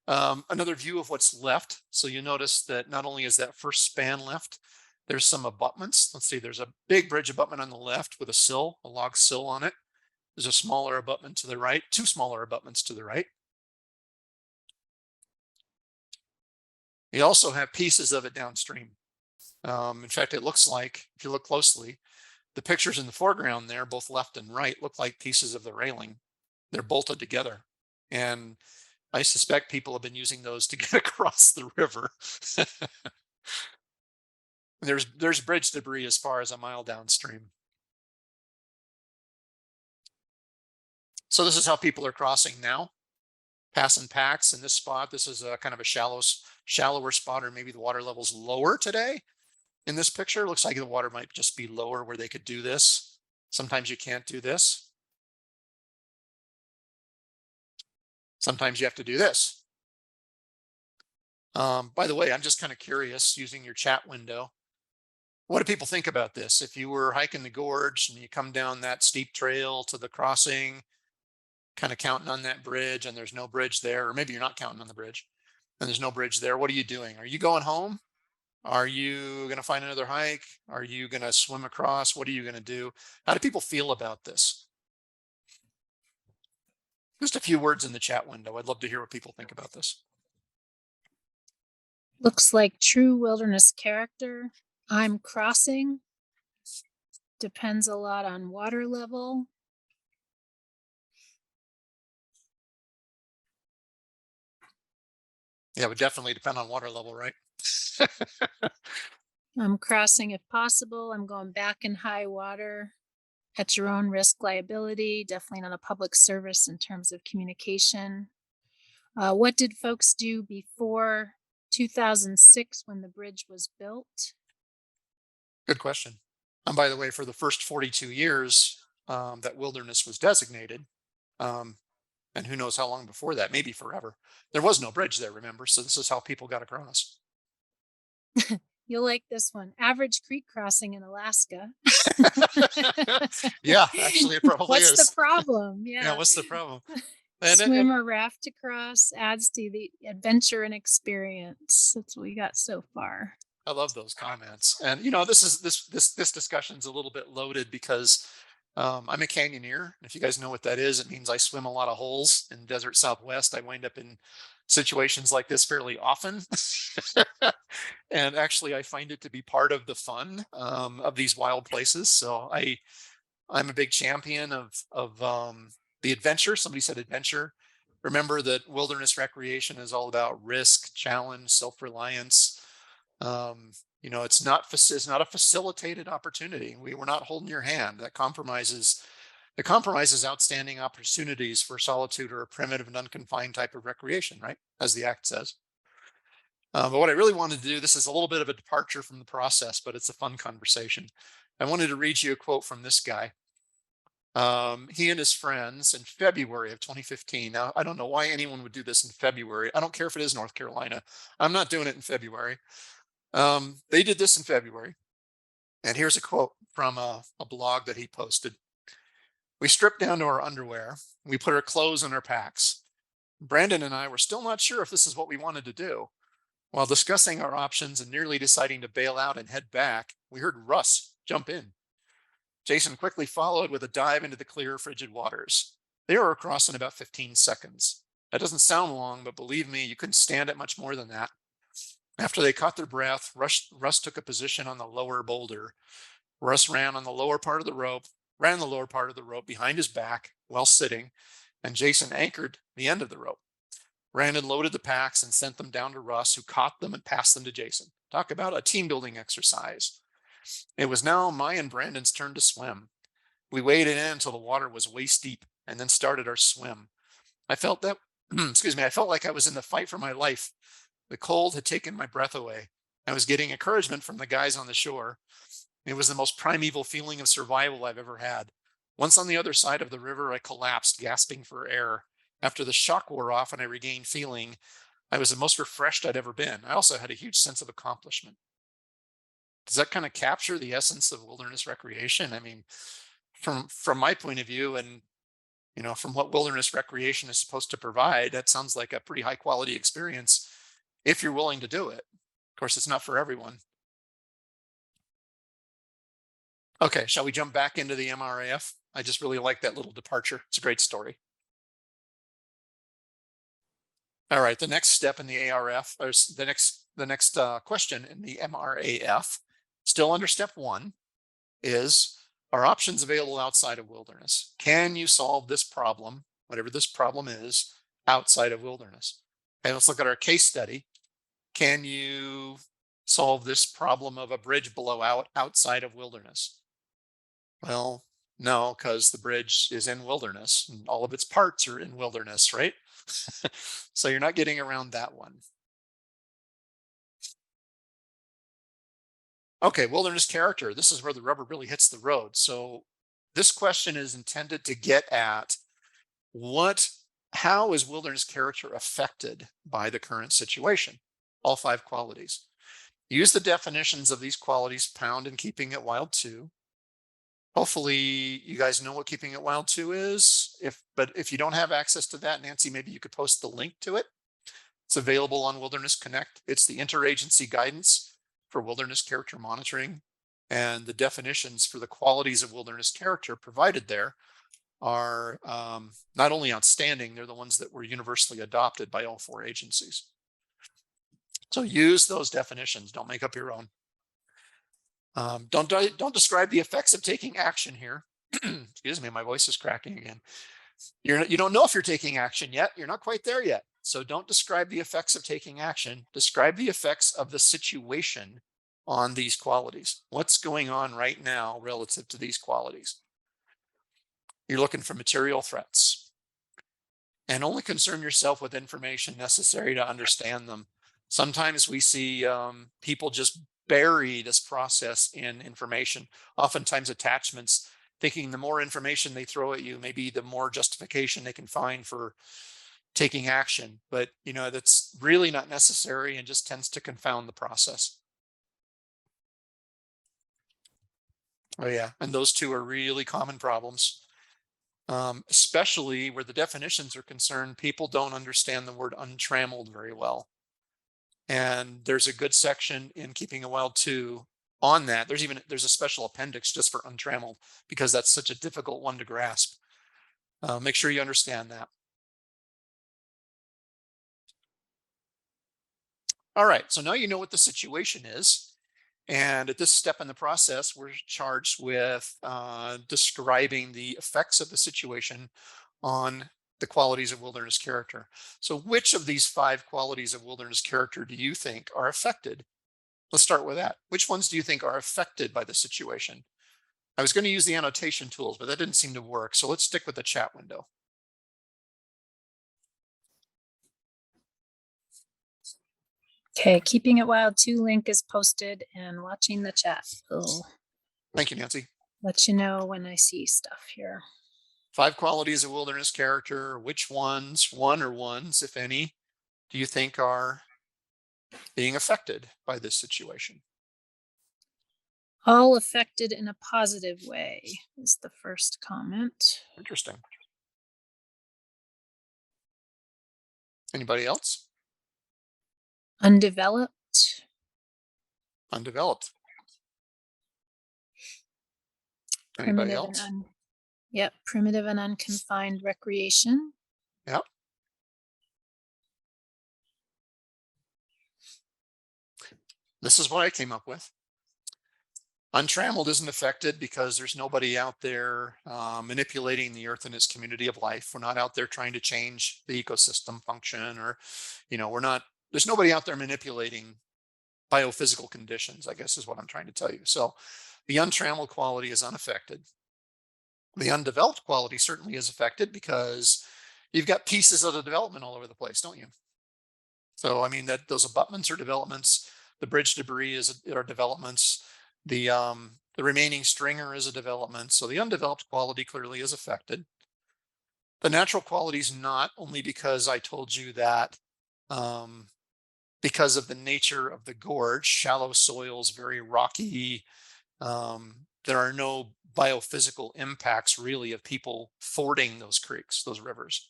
Another view of what's left. So you notice that not only is that first span left, there's some abutments. Let's see, there's a big bridge abutment on the left with a log sill on it. There's a smaller abutment to the right, 2 smaller abutments to the right. You also have pieces of it downstream. In fact, it looks like, if you look closely, the pictures in the foreground there, both left and right, look like pieces of the railing. They're bolted together. And I suspect people have been using those to get across the river. There's bridge debris as far as a mile downstream. So this is how people are crossing now, passing packs in this spot. This is a kind of a shallower spot, or maybe the water level's lower today. In this picture, looks like the water might just be lower where they could do this. Sometimes you can't do this. Sometimes you have to do this. By the way, I'm just kind of curious, using your chat window, what do people think about this? If you were hiking the gorge and you come down that steep trail to the crossing, kind of counting on that bridge, and there's no bridge there, or maybe you're not counting on the bridge and there's no bridge there, what are you doing? Are you going home? Are you going to find another hike? Are you going to swim across? What are you going to do? How do people feel about this? Just a few words in the chat window. I'd love to hear what people think about this. Looks like true wilderness character. I'm crossing. Depends a lot on water level. Yeah, it would definitely depend on water level, right? I'm crossing if possible. I'm going back in high water at your own risk, liability. Definitely not a public service in terms of communication. What did folks do before 2006 when the bridge was built? Good question. And by the way, for the first 42 years that wilderness was designated, and who knows how long before that, maybe forever, there was no bridge there, remember? So this is how people got across. You'll like this one. Average creek crossing in Alaska. Yeah, actually it probably What's is. the problem? Yeah. What's the problem? Swim or raft to cross adds to the adventure and experience. That's what we got so far. I love those comments. And this discussion's a little bit loaded because I'm a canyoneer. And if you guys know what that is, it means I swim a lot of holes in desert Southwest. I wind up in situations like this fairly often. And actually I find it to be part of the fun of these wild places. So I'm a big champion of the adventure. Somebody said adventure. Remember that wilderness recreation is all about risk, challenge, self-reliance. It's not a facilitated opportunity. We're not holding your hand. It compromises outstanding opportunities for solitude or a primitive and unconfined type of recreation, right? As the act says. But what I really wanted to do, this is a little bit of a departure from the process, but it's a fun conversation. I wanted to read you a quote from this guy. He and his friends in February of 2015. Now, I don't know why anyone would do this in February. I don't care if it is North Carolina. I'm not doing it in February. They did this in February. And here's a quote from a blog that he posted. We stripped down to our underwear. We put our clothes in our packs. Brandon and I were still not sure if this is what we wanted to do. While discussing our options and nearly deciding to bail out and head back, we heard Russ jump in. Jason quickly followed with a dive into the clear, frigid waters. They were across in about 15 seconds. That doesn't sound long, but believe me, you couldn't stand it much more than that. After they caught their breath, Russ took a position on the lower boulder. Russ ran the lower part of the rope behind his back while sitting, and Jason anchored the end of the rope. Brandon loaded the packs and sent them down to Russ, who caught them and passed them to Jason. Talk about a team building exercise. It was now my and Brandon's turn to swim. We waded in until the water was waist deep and then started our swim. I felt that, I felt like I was in the fight for my life. The cold had taken my breath away. I was getting encouragement from the guys on the shore. It was the most primeval feeling of survival I've ever had. Once on the other side of the river, I collapsed, gasping for air. After the shock wore off and I regained feeling, I was the most refreshed I'd ever been. I also had a huge sense of accomplishment. Does that kind of capture the essence of wilderness recreation? I mean, from my point of view, and from what wilderness recreation is supposed to provide, that sounds like a pretty high quality experience if you're willing to do it. Of course, it's not for everyone. Okay, shall we jump back into the MRAF? I just really like that little departure. It's a great story. All right, the next step in the ARF, or the next question in the MRAF, still under step 1, is, are options available outside of wilderness? Can you solve this problem, whatever this problem is, outside of wilderness? Okay, let's look at our case study. Can you solve this problem of a bridge blowout outside of wilderness? Well, No, because the bridge is in wilderness and all of its parts are in wilderness, right? So you're not getting around that one. Okay, wilderness character. This is where the rubber really hits the road. So this question is intended to get at how is wilderness character affected by the current situation? All 5 qualities. Use the definitions of these qualities found in Keeping It Wild 2. Hopefully you guys know what Keeping It Wild 2 is. But if you don't have access to that, Nancy, maybe you could post the link to it. It's available on Wilderness Connect. It's the interagency guidance for wilderness character monitoring. And the definitions for the qualities of wilderness character provided there are not only outstanding, they're the ones that were universally adopted by all 4 agencies. So use those definitions, don't make up your own. Don't describe the effects of taking action here. Excuse me, my voice is cracking again. You don't know if you're taking action yet. You're not quite there yet. So don't describe the effects of taking action. Describe the effects of the situation on these qualities. What's going on right now relative to these qualities? You're looking for material threats. And only concern yourself with information necessary to understand them. Sometimes we see people just bury this process in information, oftentimes attachments, thinking the more information they throw at you, maybe the more justification they can find for taking action. But that's really not necessary and just tends to confound the process. Oh yeah, and those 2 are really common problems. Especially where the definitions are concerned, people don't understand the word untrammeled very well. And there's a good section in Keeping It Wild 2 on that. There's a special appendix just for untrammeled because that's such a difficult one to grasp. Make sure you understand that. All right, so now you know what the situation is. And at this step in the process, we're charged with describing the effects of the situation on the qualities of wilderness character. So which of these 5 qualities of wilderness character do you think are affected? Let's start with that. Which ones do you think are affected by the situation? I was going to use the annotation tools, but that didn't seem to work. So let's stick with the chat window. Okay, Keeping It Wild 2 link is posted and watching the chat. Thank you, Nancy. Let you know when I see stuff here. 5 qualities of wilderness character. Which ones, one or ones, if any, do you think are being affected by this situation? All affected in a positive way is the first comment. Interesting. Anybody else? Undeveloped. Undeveloped. Anybody else? Yep, primitive and unconfined recreation. Yep. This is what I came up with. Untrammeled isn't affected because there's nobody out there manipulating the earth and its community of life. We're not out there trying to change the ecosystem function, or, there's nobody out there manipulating biophysical conditions, I guess is what I'm trying to tell you. So the untrammeled quality is unaffected. The undeveloped quality certainly is affected because you've got pieces of the development all over the place, don't you? So, I mean, that those abutments are developments, the bridge debris are developments, the remaining stringer is a development. So the undeveloped quality clearly is affected. The natural quality is not, only because I told you that because of the nature of the gorge, shallow soils, very rocky, there are no biophysical impacts really of people fording those creeks, those rivers.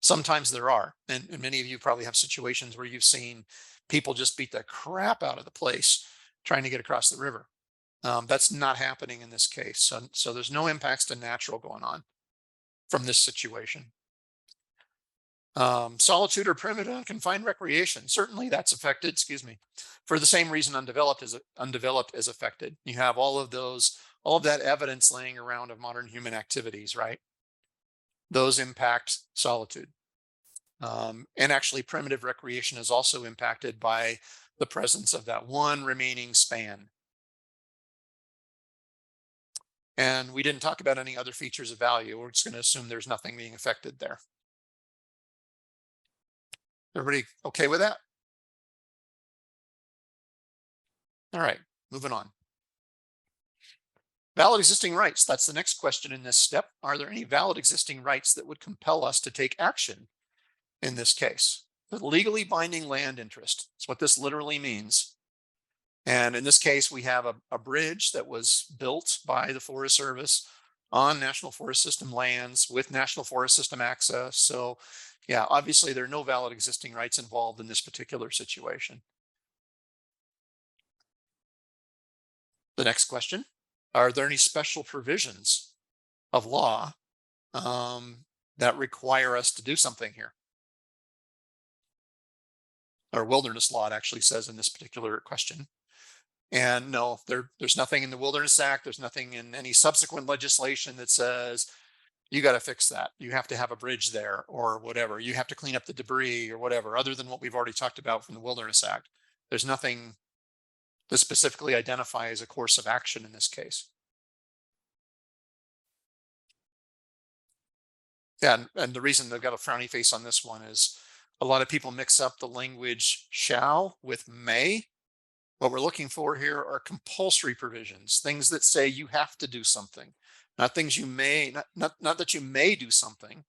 Sometimes there are, and many of you probably have situations where you've seen people just beat the crap out of the place trying to get across the river. That's not happening in this case. So there's no impacts to natural going on from this situation. Solitude or primitive unconfined recreation, certainly that's affected, for the same reason undeveloped is affected. You have all of that evidence laying around of modern human activities, right? Those impact solitude. And actually primitive recreation is also impacted by the presence of that one remaining span. And we didn't talk about any other features of value. We're just going to assume there's nothing being affected there. Everybody okay with that? All right, moving on. Valid existing rights. That's the next question in this step. Are there any valid existing rights that would compel us to take action in this case? The legally binding land interest. That's what this literally means. And in this case, we have a bridge that was built by the Forest Service on National Forest System lands with National Forest System access. So yeah, obviously there are no valid existing rights involved in this particular situation. The next question, are there any special provisions of law that require us to do something here? Or wilderness law, it actually says in this particular question. And no, there's nothing in the Wilderness Act. There's nothing in any subsequent legislation that says you got to fix that. You have to have a bridge there or whatever. You have to clean up the debris or whatever, other than what we've already talked about from the Wilderness Act. There's nothing that specifically identifies a course of action in this case. Yeah, and the reason they've got a frowny face on this one is a lot of people mix up the language shall with may. What we're looking for here are compulsory provisions, things that say you have to do something, not things you may, not that you may do something,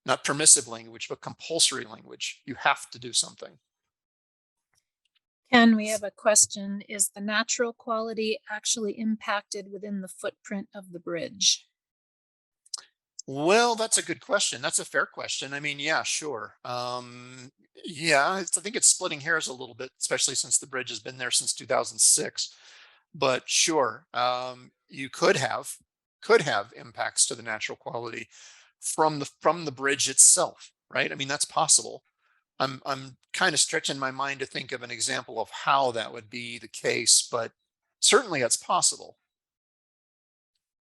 not permissive language, but compulsory language. You have to do something. Ken, we have a question. Is the natural quality actually impacted within the footprint of the bridge? Well, that's a good question. That's a fair question. I mean, yeah, sure. Yeah, I think it's splitting hairs a little bit, especially since the bridge has been there since 2006. But sure, you could have impacts to the natural quality from the bridge itself, right? I mean, that's possible. I'm kind of stretching my mind to think of an example of how that would be the case, but certainly that's possible.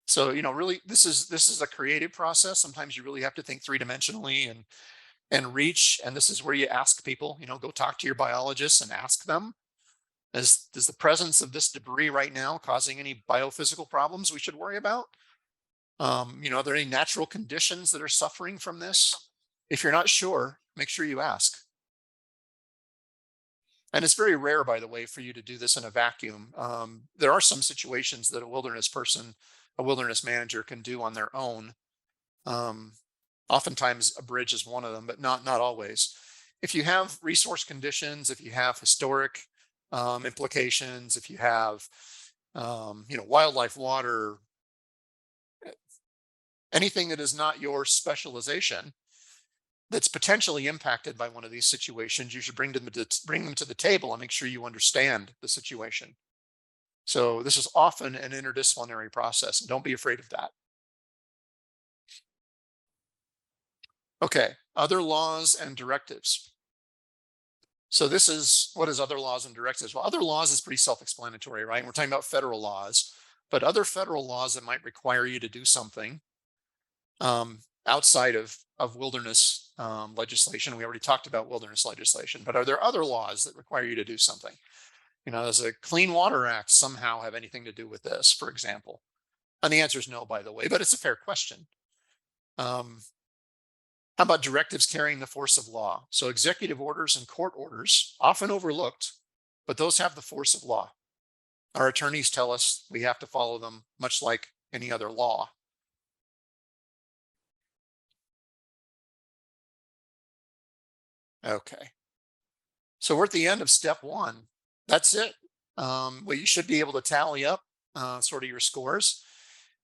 So, you know, really, this is a creative process. Sometimes you really have to think three-dimensionally and reach. And this is where you ask people, you know, go talk to your biologists and ask them, is the presence of this debris right now causing any biophysical problems we should worry about? You know, are there any natural conditions that are suffering from this? If you're not sure, make sure you ask. And it's very rare, by the way, for you to do this in a vacuum. There are some situations that a wilderness manager can do on their own. Oftentimes a bridge is one of them, but not always. If you have resource conditions, if you have historic implications, if you have you know, wildlife, water, anything that is not your specialization that's potentially impacted by one of these situations, you should bring them to the table and make sure you understand the situation. So this is often an interdisciplinary process. Don't be afraid of that. Okay, other laws and directives. So this is, what is other laws and directives? Well, other laws is pretty self-explanatory, right? We're talking about federal laws, but other federal laws that might require you to do something outside of wilderness legislation. We already talked about wilderness legislation, but are there other laws that require you to do something? You know, does the Clean Water Act somehow have anything to do with this, for example? And the answer is no, by the way, but it's a fair question. How about directives carrying the force of law? So executive orders and court orders, often overlooked, but those have the force of law. Our attorneys tell us we have to follow them, much like any other law. Okay. So we're at the end of step one. That's it. Well, you should be able to tally up sort of your scores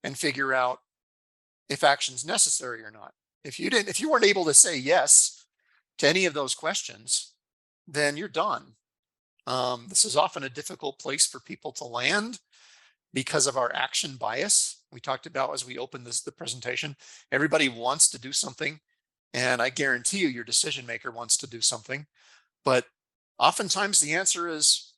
and figure out if action's necessary or not. If you weren't able to say yes to any of those questions, then you're done. This is often a difficult place for people to land because of our action bias. We talked about as we opened the presentation, everybody wants to do something. And I guarantee you, your decision maker wants to do something, but oftentimes the answer is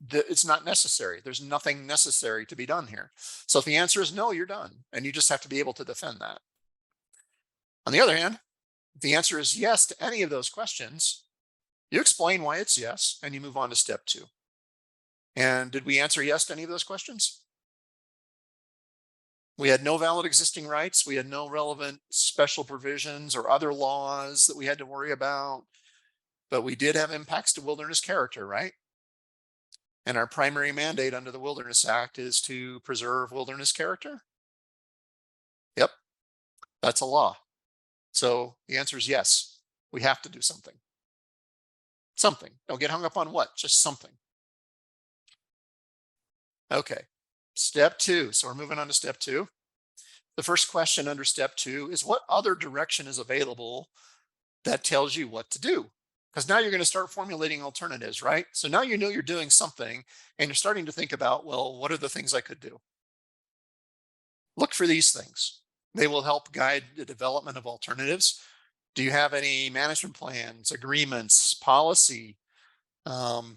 that it's not necessary. There's nothing necessary to be done here. So if the answer is no, you're done. And you just have to be able to defend that. On the other hand, if the answer is yes to any of those questions, you explain why it's yes, and you move on to step two. And did we answer yes to any of those questions? We had no valid existing rights. We had no relevant special provisions or other laws that we had to worry about, but we did have impacts to wilderness character, right? And our primary mandate under the Wilderness Act is to preserve wilderness character. Yep, that's a law. So the answer is yes, we have to do something. Something. Don't get hung up on what, just something. Okay, step 2. So we're moving on to step 2. The first question under step 2 is what other direction is available that tells you what to do? Because now you're going to start formulating alternatives, right? So now you know you're doing something and you're starting to think about, well, what are the things I could do? Look for these things. They will help guide the development of alternatives. Do you have any management plans, agreements, policy,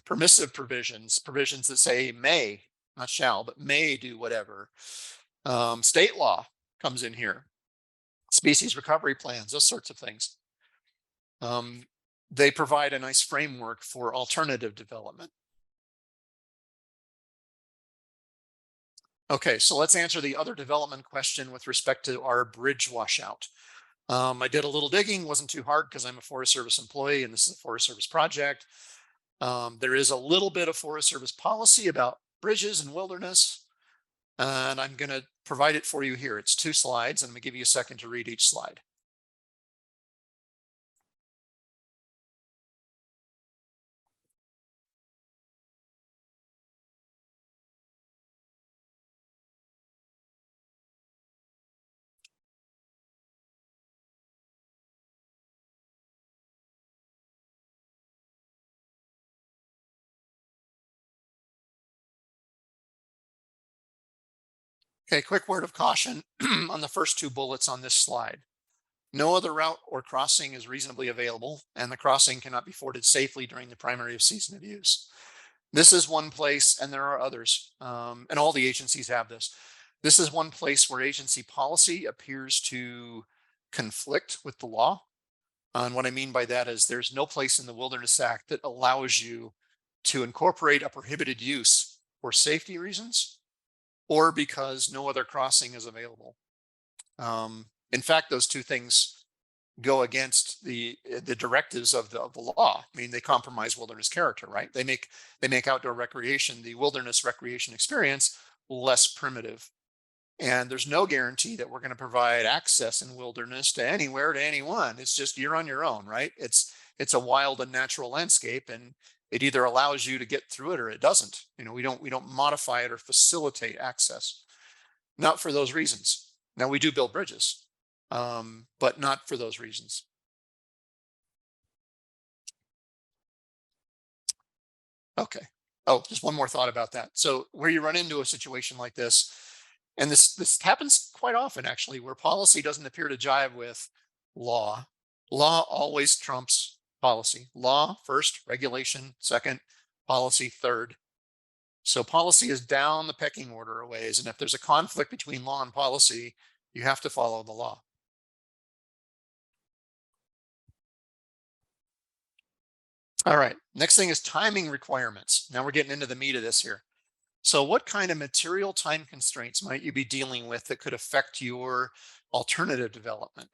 permissive provisions, provisions that say may, not shall, but may do whatever? State law comes in here, species recovery plans, those sorts of things. They provide a nice framework for alternative development. Okay, so let's answer the other development question with respect to our bridge washout. I did a little digging, wasn't too hard because I'm a Forest Service employee and this is a Forest Service project. There is a little bit of Forest Service policy about bridges and wilderness, and I'm going to provide it for you here. It's 2 slides, and I'm going to give you a second to read each slide. Okay, quick word of caution on the first 2 bullets on this slide. No other route or crossing is reasonably available, and the crossing cannot be forded safely during the primary season of use. This is one place, and there are others, and all the agencies have this. This is one place where agency policy appears to conflict with the law. And what I mean by that is there's no place in the Wilderness Act that allows you to incorporate a prohibited use for safety reasons or because no other crossing is available. In fact, those 2 things go against the directives of the law. I mean, they compromise wilderness character, right? They make outdoor recreation, the wilderness recreation experience, less primitive. And there's no guarantee that we're going to provide access in wilderness to anywhere, to anyone. It's just you're on your own, right? It's a wild and natural landscape, and it either allows you to get through it or it doesn't. You know, we don't modify it or facilitate access. Not for those reasons. Now we do build bridges, but not for those reasons. Okay. Oh, just one more thought about that. So where you run into a situation like this, and this happens quite often actually, where policy doesn't appear to jive with law. Law always trumps policy. Law first, regulation second, policy third. So policy is down the pecking order a ways, and if there's a conflict between law and policy, you have to follow the law. All right, next thing is timing requirements. Now we're getting into the meat of this here. So what kind of material time constraints might you be dealing with that could affect your alternative development?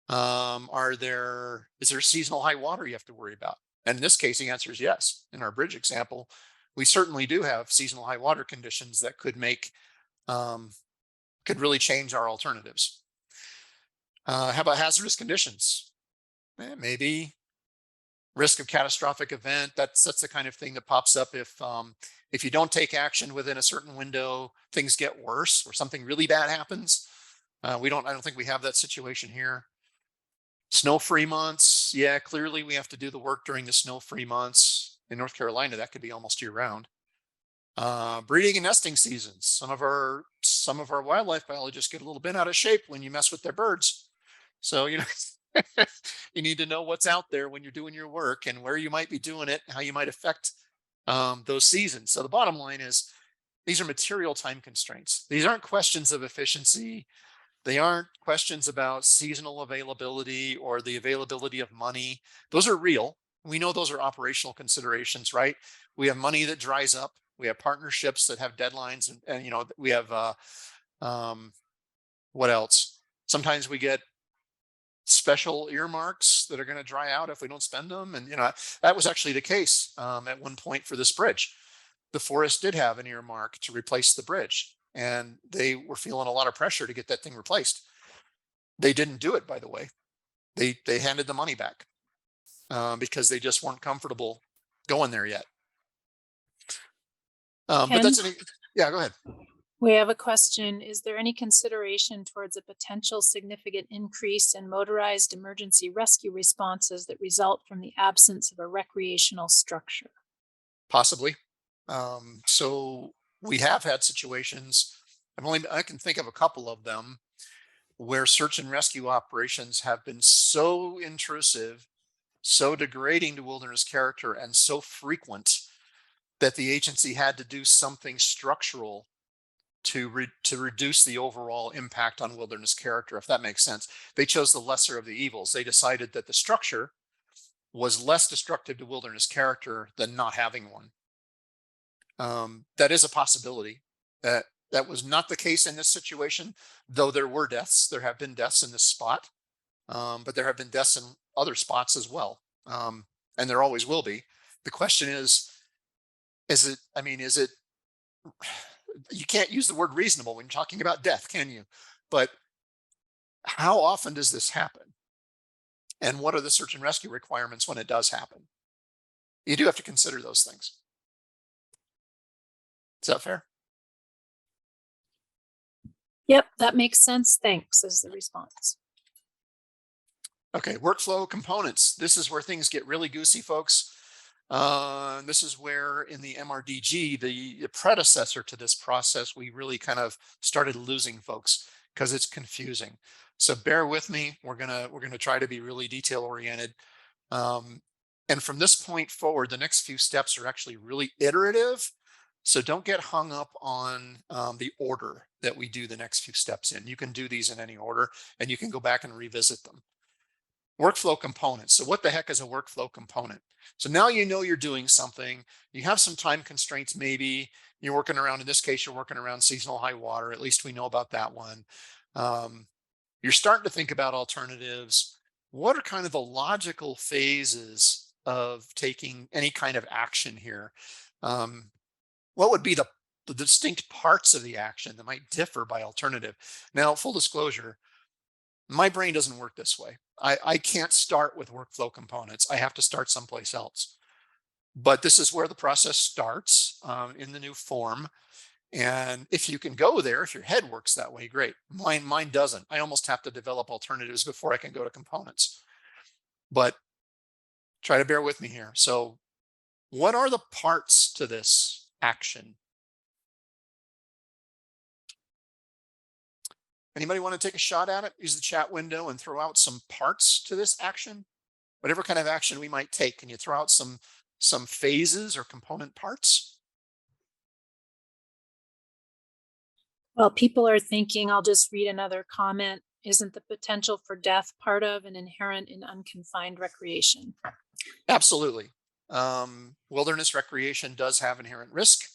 Is there seasonal high water you have to worry about? And in this case, the answer is yes. In our bridge example, we certainly do have seasonal high water conditions that could could really change our alternatives. How about hazardous conditions? Maybe risk of catastrophic event. That's the kind of thing that pops up if you don't take action within a certain window, things get worse or something really bad happens. I don't think we have that situation here. Snow-free months. Yeah, clearly we have to do the work during the snow-free months. In North Carolina, that could be almost year round. Breeding and nesting seasons. Some of our wildlife biologists get a little bit out of shape when you mess with their birds. So, you know, you need to know what's out there when you're doing your work and where you might be doing it, how you might affect those seasons. So the bottom line is these are material time constraints. These aren't questions of efficiency. They aren't questions about seasonal availability or the availability of money. Those are real. We know those are operational considerations, right? We have money that dries up. We have partnerships that have deadlines, and you know, we have What else? Sometimes we get special earmarks that are going to dry out if we don't spend them. And, that was actually the case at one point for this bridge. The forest did have an earmark to replace the bridge, and they were feeling a lot of pressure to get that thing replaced. They didn't do it, by the way. They handed the money back because they just weren't comfortable going there yet. But that's yeah, go ahead. We have a question. Is there any consideration towards a potential significant increase in motorized emergency rescue responses that result from the absence of a recreational structure? Possibly. So we have had situations, I can think of a couple of them, where search and rescue operations have been so intrusive, so degrading to wilderness character, and so frequent that the agency had to do something structural to reduce the overall impact on wilderness character, if that makes sense. They chose the lesser of the evils. They decided that the structure was less destructive to wilderness character than not having one. That is a possibility. That was not the case in this situation, though there were deaths. There have been deaths in this spot, but there have been deaths in other spots as well. And there always will be. The question is it, you can't use the word reasonable when you're talking about death, can you? But how often does this happen? And what are the search and rescue requirements when it does happen? You do have to consider those things. Is that fair? Yep, that makes sense. Thanks, is the response. Okay, workflow components. This is where things get really goosey, folks. This is where in the MRDG, the predecessor to this process, we really kind of started losing folks because it's confusing. So bear with me. We're gonna try to be really detail oriented. And from this point forward, the next few steps are actually really iterative. So don't get hung up on the order that we do the next few steps in. You can do these in any order, and you can go back and revisit them. Workflow components. So what the heck is a workflow component? So now you know you're doing something. You have some time constraints, maybe. You're working around, in this case, you're working around seasonal high water. At least we know about that one. You're starting to think about alternatives. What are kind of the logical phases of taking any kind of action here? What would be the distinct parts of the action that might differ by alternative? Now, full disclosure, my brain doesn't work this way. I can't start with workflow components. I have to start someplace else. But this is where the process starts in the new form. And if you can go there, if your head works that way, great. Mine doesn't. I almost have to develop alternatives before I can go to components. But try to bear with me here. So what are the parts to this action? Anybody want to take a shot at it? Use the chat window and throw out some parts to this action. Whatever kind of action we might take, can you throw out some phases or component parts? Well, people are thinking, I'll just read another comment. Isn't the potential for death part of and inherent in unconfined recreation? Absolutely. Wilderness recreation does have inherent risk.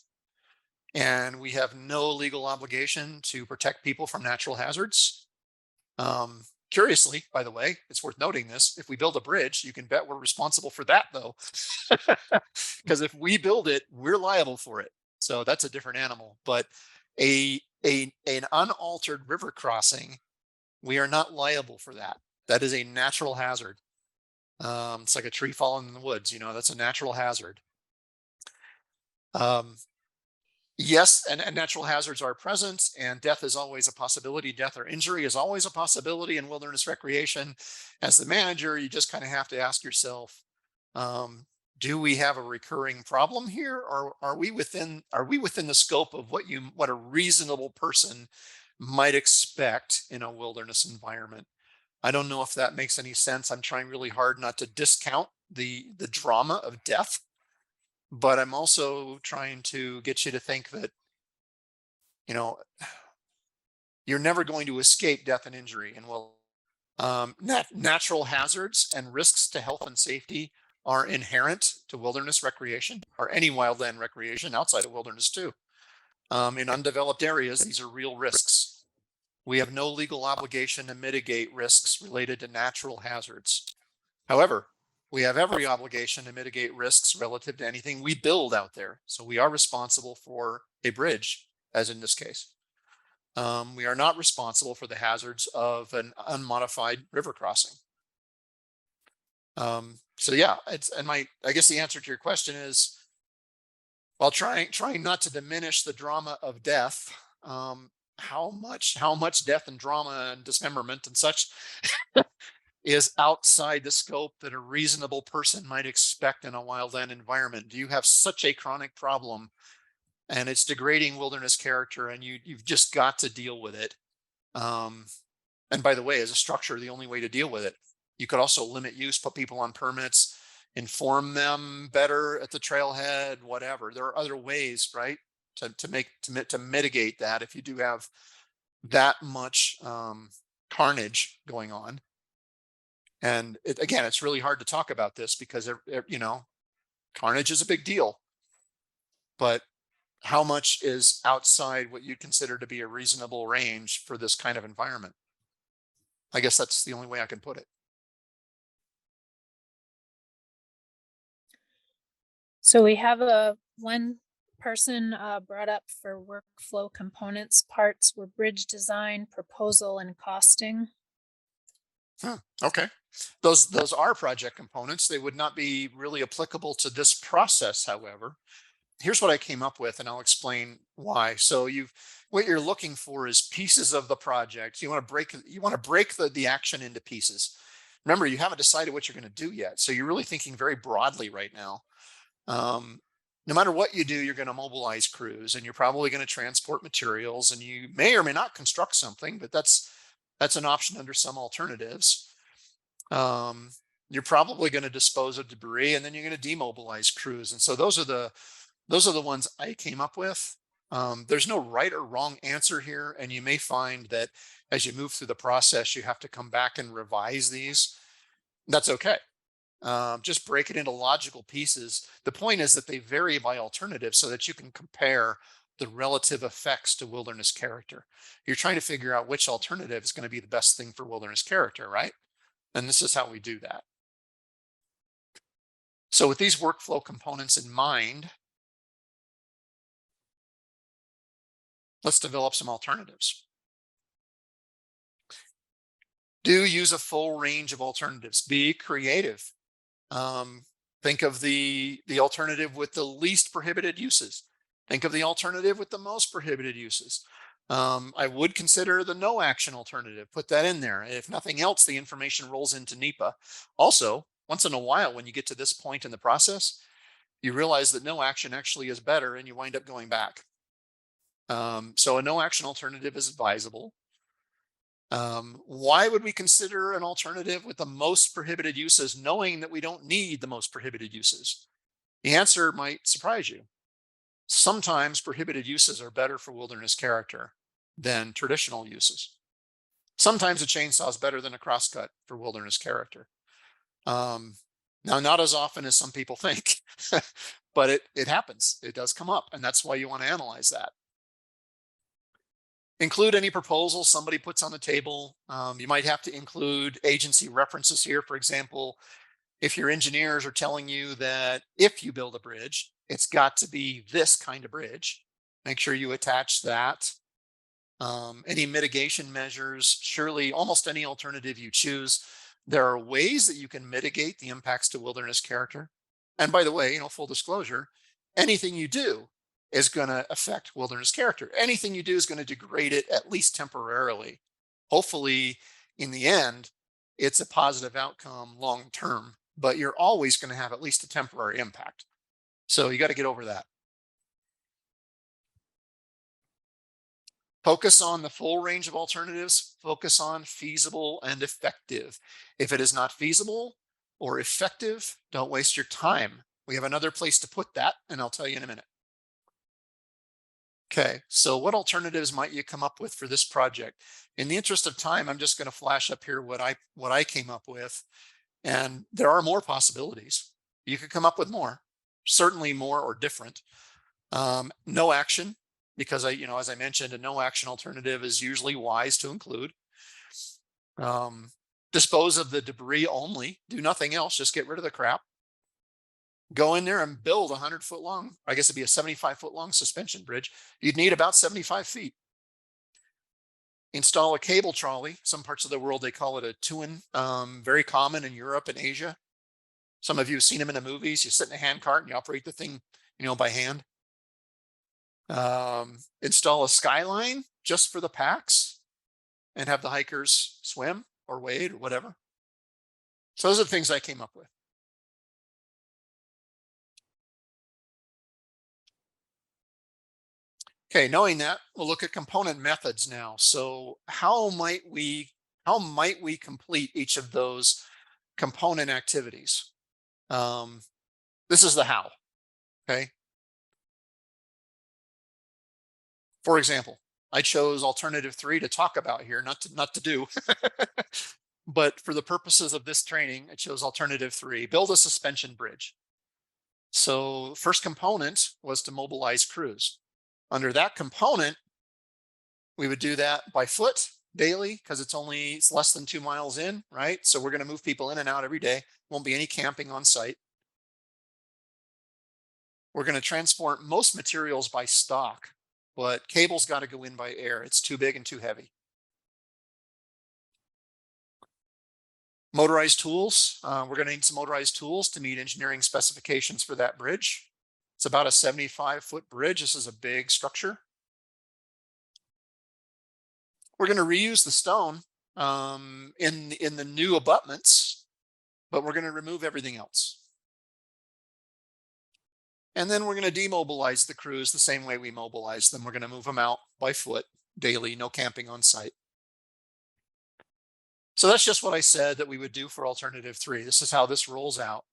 And we have no legal obligation to protect people from natural hazards. Curiously, by the way, it's worth noting this. If we build a bridge, you can bet we're responsible for that, though. Because if we build it, we're liable for it. So that's a different animal. But an unaltered river crossing, we are not liable for that. That is a natural hazard. It's like a tree falling in the woods, that's a natural hazard. Yes, and natural hazards are present, and death is always a possibility. Death or injury is always a possibility in wilderness recreation. As the manager, you just kind of have to ask yourself, do we have a recurring problem here, or are we within the scope of what a reasonable person might expect in a wilderness environment? I don't know if that makes any sense. I'm trying really hard not to discount the drama of death. But I'm also trying to get you to think that, you're never going to escape death and injury. And natural hazards and risks to health and safety are inherent to wilderness recreation, or any wildland recreation outside of wilderness too. In undeveloped areas, these are real risks. We have no legal obligation to mitigate risks related to natural hazards. However, we have every obligation to mitigate risks relative to anything we build out there. So we are responsible for a bridge, as in this case. We are not responsible for the hazards of an unmodified river crossing. So yeah, I guess the answer to your question is, while trying not to diminish the drama of death, how much death and drama and dismemberment and such is outside the scope that a reasonable person might expect in a wildland environment? Do you have such a chronic problem and it's degrading wilderness character and you've just got to deal with it? And by the way, as a structure, the only way to deal with it, you could also limit use, put people on permits, inform them better at the trailhead, whatever. There are other ways, right, to mitigate that if you do have that much carnage going on. And again, it's really hard to talk about this because carnage is a big deal. But how much is outside what you consider to be a reasonable range for this kind of environment? I guess that's the only way I can put it. So we have one person brought up for workflow components. Parts were bridge design, proposal, and costing. Okay. Those are project components. They would not be really applicable to this process, however. Here's what I came up with, and I'll explain why. So what you're looking for is pieces of the project. You want to break the action into pieces. Remember, you haven't decided what you're going to do yet. So you're really thinking very broadly right now. No matter what you do, you're going to mobilize crews, and you're probably going to transport materials, and you may or may not construct something, but that's an option under some alternatives. You're probably going to dispose of debris, and then you're going to demobilize crews. And so those are the ones I came up with. There's no right or wrong answer here, and you may find that as you move through the process, you have to come back and revise these. That's okay. Just break it into logical pieces. The point is that they vary by alternative so that you can compare the relative effects to wilderness character. You're trying to figure out which alternative is going to be the best thing for wilderness character, right? And this is how we do that. So with these workflow components in mind, let's develop some alternatives. Do use a full range of alternatives. Be creative. Think of the alternative with the least prohibited uses. Think of the alternative with the most prohibited uses. I would consider the no action alternative. Put that in there. If nothing else, the information rolls into NEPA. Also, once in a while, when you get to this point in the process, you realize that no action actually is better and you wind up going back. So a no action alternative is advisable. Why would we consider an alternative with the most prohibited uses, knowing that we don't need the most prohibited uses? The answer might surprise you. Sometimes prohibited uses are better for wilderness character than traditional uses. Sometimes a chainsaw is better than a crosscut for wilderness character. Now, not as often as some people think, but it happens. It does come up, and that's why you want to analyze that. Include any proposals somebody puts on the table. You might have to include agency references here. For example, if your engineers are telling you that if you build a bridge, it's got to be this kind of bridge, make sure you attach that. Any mitigation measures, surely almost any alternative you choose, there are ways that you can mitigate the impacts to wilderness character. And by the way, full disclosure, anything you do is going to affect wilderness character. Anything you do is going to degrade it, at least temporarily. Hopefully, in the end, it's a positive outcome long term, but you're always going to have at least a temporary impact. So you got to get over that. Focus on the full range of alternatives. Focus on feasible and effective. If it is not feasible or effective, don't waste your time. We have another place to put that, and I'll tell you in a minute. Okay, so what alternatives might you come up with for this project? In the interest of time, I'm just going to flash up here what I came up with, and there are more possibilities. You could come up with more, certainly more or different. No action. because as I mentioned, a no action alternative is usually wise to include. Dispose of the debris only, do nothing else, just get rid of the crap. Go in there and build a 100-foot long, I guess it'd be a 75-foot long suspension bridge. You'd need about 75 feet. Install a cable trolley. Some parts of the world, they call it a tuin, very common in Europe and Asia. Some of you have seen them in the movies. You sit in a hand cart and you operate the thing, by hand. Install a skyline just for the packs and have the hikers swim or wade or whatever. So those are the things I came up with. Okay, knowing that, we'll look at component methods now. So how might we complete each of those component activities? This is the how, okay? For example, I chose alternative 3 to talk about here, not to do, but for the purposes of this training, I chose alternative 3, build a suspension bridge. So first component was to mobilize crews. Under that component, we would do that by foot daily because it's less than 2 miles in, right? So we're going to move people in and out every day. Won't be any camping on site. We're going to transport most materials by stock, but cables got to go in by air. It's too big and too heavy. Motorized tools. We're going to need some motorized tools to meet engineering specifications for that bridge. It's about a 75-foot bridge. This is a big structure. We're going to reuse the stone in the new abutments, but we're going to remove everything else. And then we're going to demobilize the crews the same way we mobilize them. We're going to move them out by foot daily, no camping on site. So that's just what I said that we would do for alternative 3. This is how this rolls out.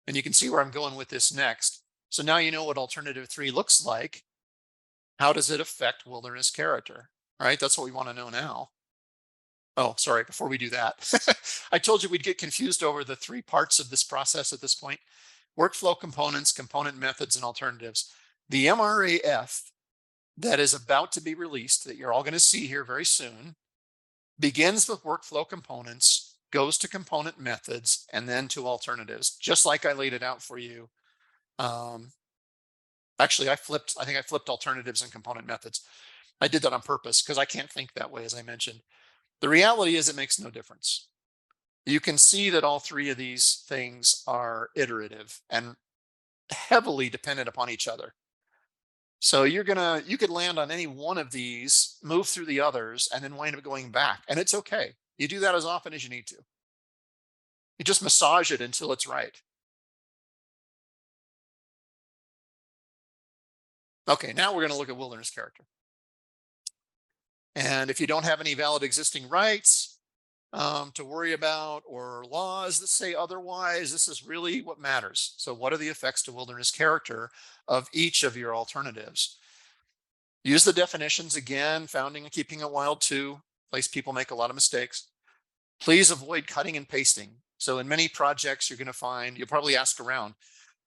And you can see where I'm going with this next. So now you know what alternative 3 looks like. How does it affect wilderness character? Right? That's what we want to know now. Oh, sorry, before we do that, I told you we'd get confused over the 3 parts of this process at this point. Workflow components, component methods, and alternatives. The MRAF that is about to be released, that you're all going to see here very soon, begins with workflow components, goes to component methods, and then to alternatives, just like I laid it out for you. Actually, I think I flipped alternatives and component methods. I did that on purpose because I can't think that way, as I mentioned. The reality is it makes no difference. You can see that all 3 of these things are iterative and heavily dependent upon each other. So you could land on any one of these, move through the others, and then wind up going back. And it's okay. You do that as often as you need to. You just massage it until it's right. Okay, now we're going to look at wilderness character. And if you don't have any valid existing rights to worry about or laws that say otherwise, this is really what matters. So what are the effects to wilderness character of each of your alternatives? Use the definitions again, founding and keeping it wild too. Place people make a lot of mistakes. Please avoid cutting and pasting. So in many projects, you're going to find, you'll probably ask around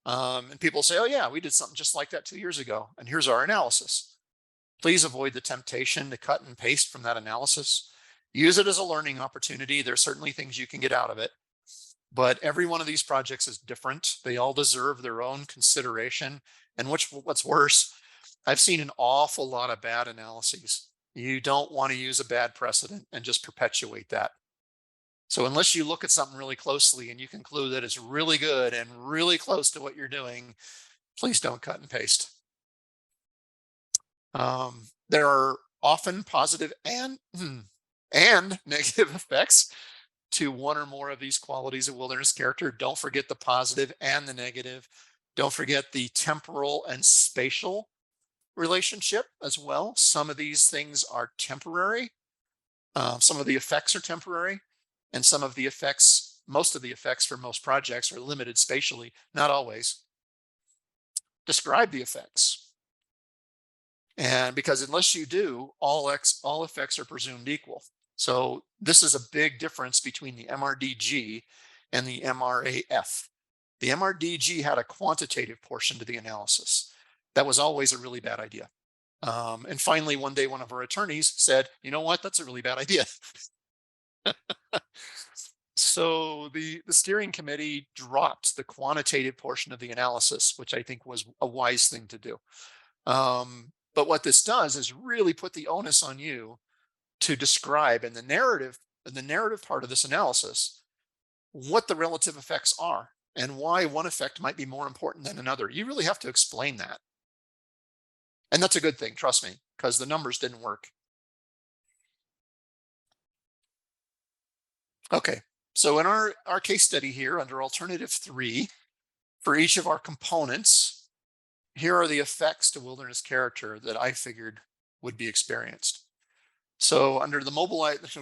and people say, oh yeah, we did something just like that 2 years ago. And here's our analysis. Please avoid the temptation to cut and paste from that analysis. Use it as a learning opportunity. There's certainly things you can get out of it, but every one of these projects is different. They all deserve their own consideration. And what's worse, I've seen an awful lot of bad analyses. You don't want to use a bad precedent and just perpetuate that. So unless you look at something really closely and you conclude that it's really good and really close to what you're doing, please don't cut and paste. There are often positive and negative effects to one or more of these qualities of wilderness character. Don't forget the positive and the negative. Don't forget the temporal and spatial relationship as well. Some of these things are temporary. Some of the effects are temporary, and some of the effects, most of the effects for most projects are limited spatially, not always. Describe the effects. And because unless you do, all effects are presumed equal. So this is a big difference between the MRDG and the MRAF. The MRDG had a quantitative portion to the analysis. That was always a really bad idea. And finally, one day, one of our attorneys said, you know what, that's a really bad idea. So the steering committee dropped the quantitative portion of the analysis, which I think was a wise thing to do. But what this does is really put the onus on you to describe in the narrative part of this analysis, what the relative effects are and why one effect might be more important than another. You really have to explain that. And that's a good thing, trust me, because the numbers didn't work. Okay, so in our case study here under alternative 3, for each of our components, here are the effects to wilderness character that I figured would be experienced. So under the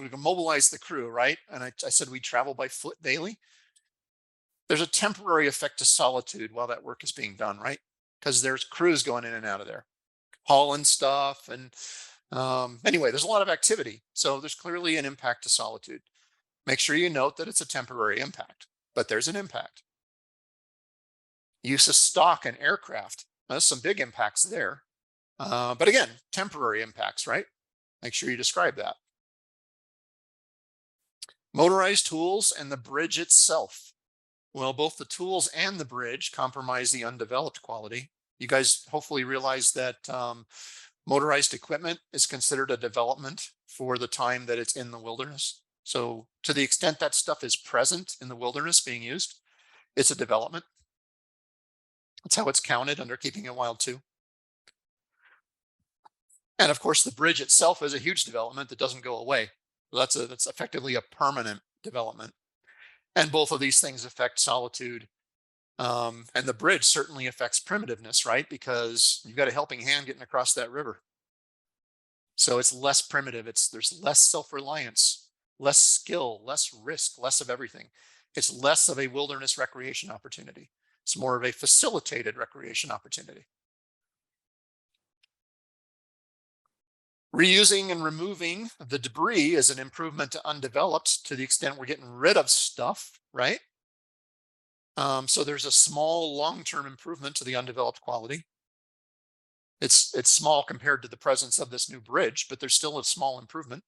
we can mobilize the crew, right? And I said we travel by foot daily. There's a temporary effect to solitude while that work is being done, right? Because there's crews going in and out of there, hauling stuff. And anyway, there's a lot of activity. So there's clearly an impact to solitude. Make sure you note that it's a temporary impact, but there's an impact. Use of stock and aircraft. There's some big impacts there. But again, temporary impacts, right? Make sure you describe that. Motorized tools and the bridge itself. Well, both the tools and the bridge compromise the undeveloped quality. You guys hopefully realize that motorized equipment is considered a development for the time that it's in the wilderness. So to the extent that stuff is present in the wilderness being used, it's a development. That's how it's counted under Keeping It Wild 2. And of course, the bridge itself is a huge development that doesn't go away. That's effectively a permanent development. And both of these things affect solitude. And the bridge certainly affects primitiveness, right? Because you've got a helping hand getting across that river. So it's less primitive. There's less self-reliance, less skill, less risk, less of everything. It's less of a wilderness recreation opportunity. It's more of a facilitated recreation opportunity. Reusing and removing the debris is an improvement to undeveloped to the extent we're getting rid of stuff, right? So there's a small long-term improvement to the undeveloped quality. It's small compared to the presence of this new bridge, but there's still a small improvement.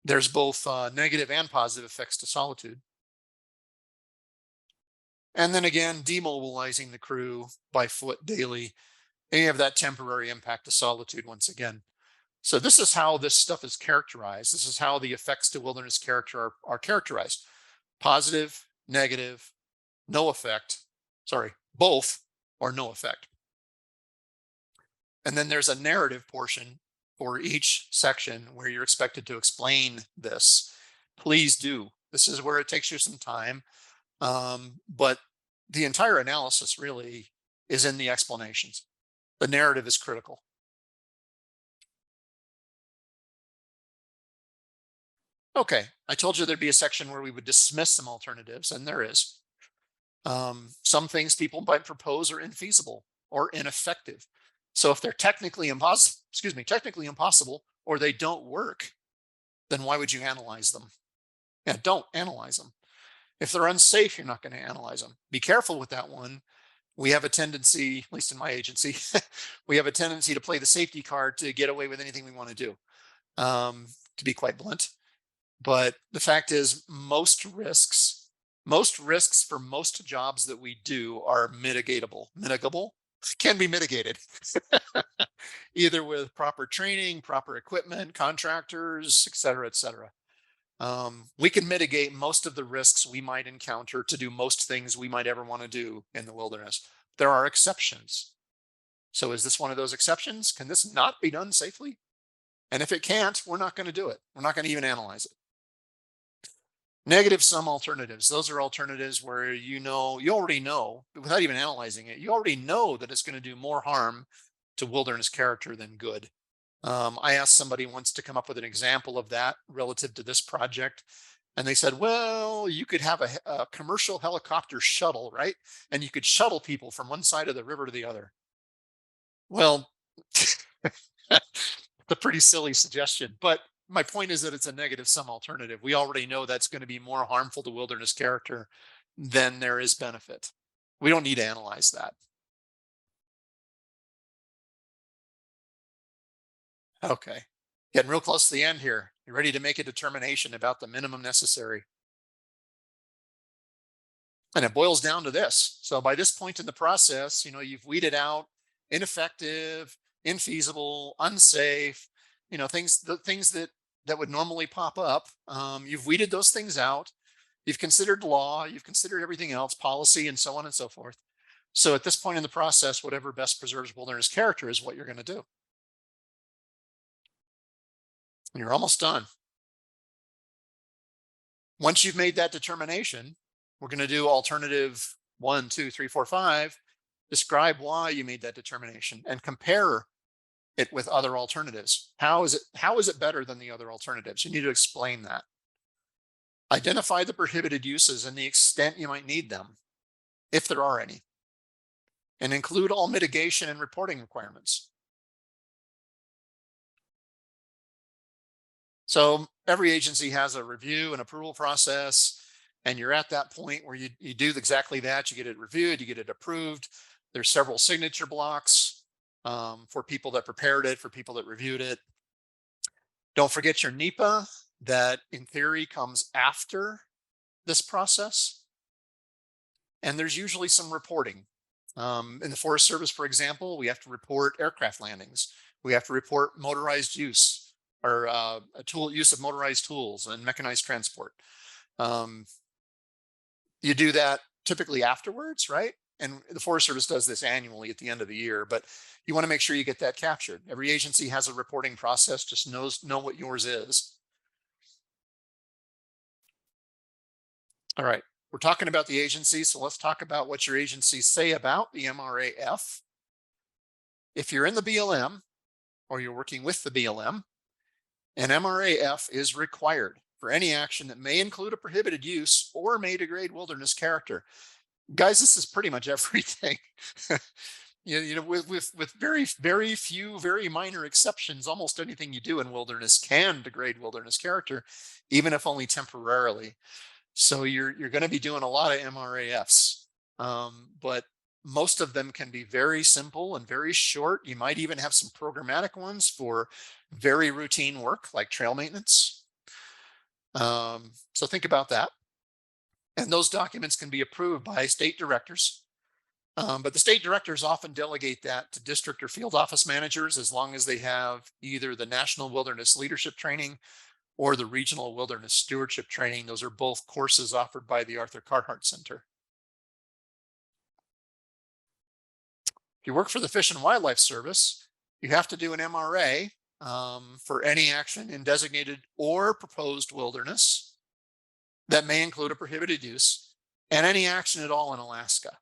There's both negative and positive effects to solitude. And then again, demobilizing the crew by foot daily, and you have that temporary impact to solitude once again. So this is how this stuff is characterized. This is how the effects to wilderness character are characterized. Positive, negative, no effect, both or no effect. And then there's a narrative portion for each section where you're expected to explain this. Please do. This is where it takes you some time. But the entire analysis really is in the explanations. The narrative is critical. Okay, I told you there'd be a section where we would dismiss some alternatives, and there is. Some things people might propose are infeasible or ineffective. So if they're technically impossible, or they don't work, then why would you analyze them? Yeah, don't analyze them. If they're unsafe, you're not going to analyze them. Be careful with that one. We have a tendency, at least in my agency, we have a tendency to play the safety card to get away with anything we want to do, to be quite blunt. But the fact is, most risks for most jobs that we do are mitigable, can be mitigated, either with proper training, proper equipment, contractors, et cetera, et cetera. We can mitigate most of the risks we might encounter to do most things we might ever want to do in the wilderness. There are exceptions. So is this one of those exceptions? Can this not be done safely? And if it can't, we're not going to do it. We're not going to even analyze it. Negative sum alternatives. Those are alternatives where you already know, without even analyzing it, you already know that it's going to do more harm to wilderness character than good. I asked somebody once to come up with an example of that relative to this project. And they said, well, you could have a commercial helicopter shuttle, right? And you could shuttle people from one side of the river to the other. Well, it's a pretty silly suggestion, but my point is that it's a negative sum alternative. We already know that's going to be more harmful to wilderness character than there is benefit. We don't need to analyze that. Okay. Getting real close to the end here. You ready to make a determination about the minimum necessary? And it boils down to this. So by this point in the process, you've weeded out ineffective, infeasible, unsafe, the things that would normally pop up. You've weeded those things out. You've considered law, you've considered everything else, policy, and so on and so forth. So at this point in the process, whatever best preserves wilderness character is what you're going to do. And you're almost done. Once you've made that determination, we're going to do alternative 1, 2, 3, 4, 5. Describe why you made that determination and compare it with other alternatives. How is it better than the other alternatives? You need to explain that. Identify the prohibited uses and the extent you might need them, if there are any, and include all mitigation and reporting requirements. So every agency has a review and approval process, and you're at that point where you do exactly that. You get it reviewed, you get it approved. There's several signature blocks for people that prepared it, for people that reviewed it. Don't forget your NEPA, that in theory comes after this process. And there's usually some reporting. In the Forest Service, for example, we have to report aircraft landings. We have to report motorized use or use of motorized tools and mechanized transport. You do that typically afterwards, right? And the Forest Service does this annually at the end of the year, but you want to make sure you get that captured. Every agency has a reporting process, just know what yours is. All right, we're talking about the agency, so let's talk about what your agencies say about the MRAF. If you're in the BLM or you're working with the BLM, an MRAF is required for any action that may include a prohibited use or may degrade wilderness character. Guys, this is pretty much everything. With very, very few, very minor exceptions, almost anything you do in wilderness can degrade wilderness character, even if only temporarily. So you're going to be doing a lot of MRAFs, but most of them can be very simple and very short. You might even have some programmatic ones for very routine work like trail maintenance. So think about that. And those documents can be approved by state directors. But the state directors often delegate that to district or field office managers as long as they have either the National Wilderness Leadership Training or the Regional Wilderness Stewardship Training. Those are both courses offered by the Arthur Carhart Center. If you work for the Fish and Wildlife Service, you have to do an MRA for any action in designated or proposed wilderness that may include a prohibited use and any action at all in Alaska.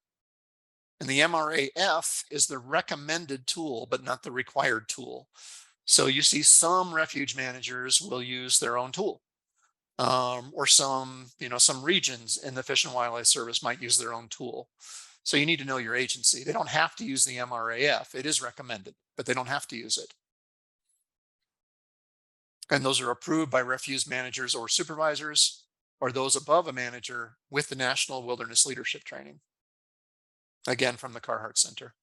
And the MRAF is the recommended tool, but not the required tool. So you see some refuge managers will use their own tool, or some regions in the Fish and Wildlife Service might use their own tool. So you need to know your agency. They don't have to use the MRAF. It is recommended, but they don't have to use it. And those are approved by refuge managers or supervisors, or those above a manager with the National Wilderness Leadership Training. Again, from the Carhart Center.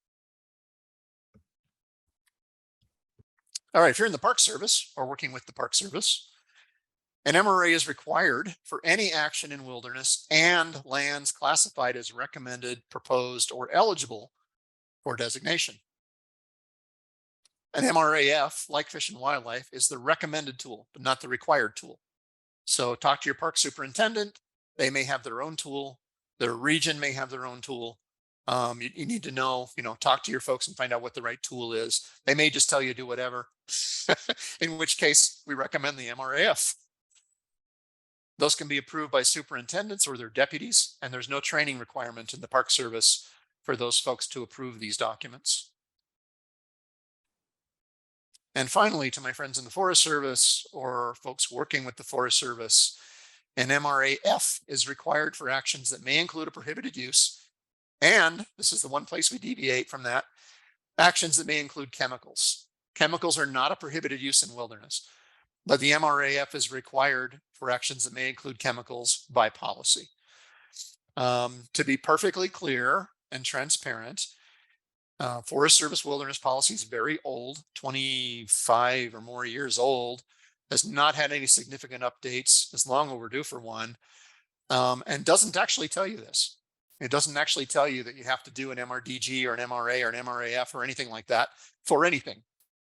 All right, if you're in the Park Service or working with the Park Service, an MRA is required for any action in wilderness and lands classified as recommended, proposed, or eligible for designation. An MRAF, like Fish and Wildlife, is the recommended tool, but not the required tool. So talk to your park superintendent. They may have their own tool. Their region may have their own tool. You need to know, talk to your folks and find out what the right tool is. They may just tell you do whatever, in which case we recommend the MRAF. Those can be approved by superintendents or their deputies, and there's no training requirement in the Park Service for those folks to approve these documents. And finally, to my friends in the Forest Service or folks working with the Forest Service, an MRAF is required for actions that may include a prohibited use. And this is the one place we deviate from that, actions that may include chemicals. Chemicals are not a prohibited use in wilderness, but the MRAF is required for actions that may include chemicals by policy. To be perfectly clear and transparent, Forest Service wilderness policy is very old, 25 or more years old, has not had any significant updates, is long overdue for one, and doesn't actually tell you this. It doesn't actually tell you that you have to do an MRDG or an MRA or an MRAF or anything like that for anything.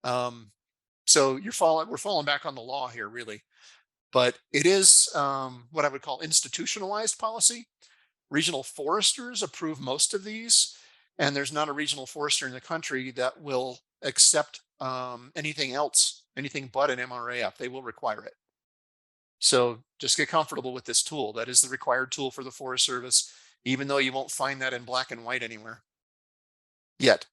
So we're falling back on the law here, really. But it is what I would call institutionalized policy. Regional foresters approve most of these, and there's not a regional forester in the country that will accept anything else, anything but an MRAF. They will require it. So just get comfortable with this tool. That is the required tool for the Forest Service, even though you won't find that in black and white anywhere yet.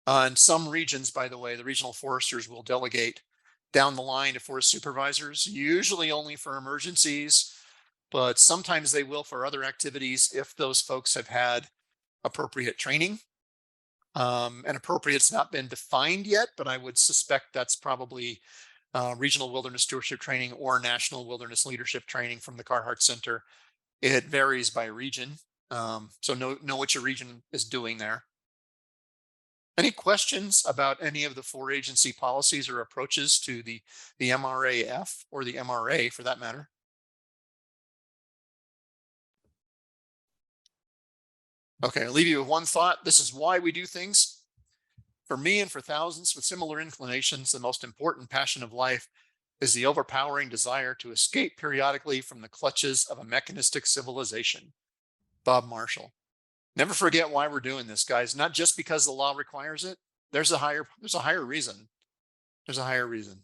In some regions, by the way, the regional foresters will delegate down the line to forest supervisors, usually only for emergencies, but sometimes they will for other activities if those folks have had appropriate training. And appropriate's not been defined yet, but I would suspect that's probably regional wilderness stewardship training or national wilderness leadership training from the Carhart Center. It varies by region. So know what your region is doing there. Any questions about any of the 4 agency policies or approaches to the MRAF or the MRA for that matter? Okay, I'll leave you with one thought. This is why we do things. For me and for thousands with similar inclinations, the most important passion of life is the overpowering desire to escape periodically from the clutches of a mechanistic civilization. Bob Marshall. Never forget why we're doing this, guys. Not just because the law requires it. There's a higher reason. There's a higher reason.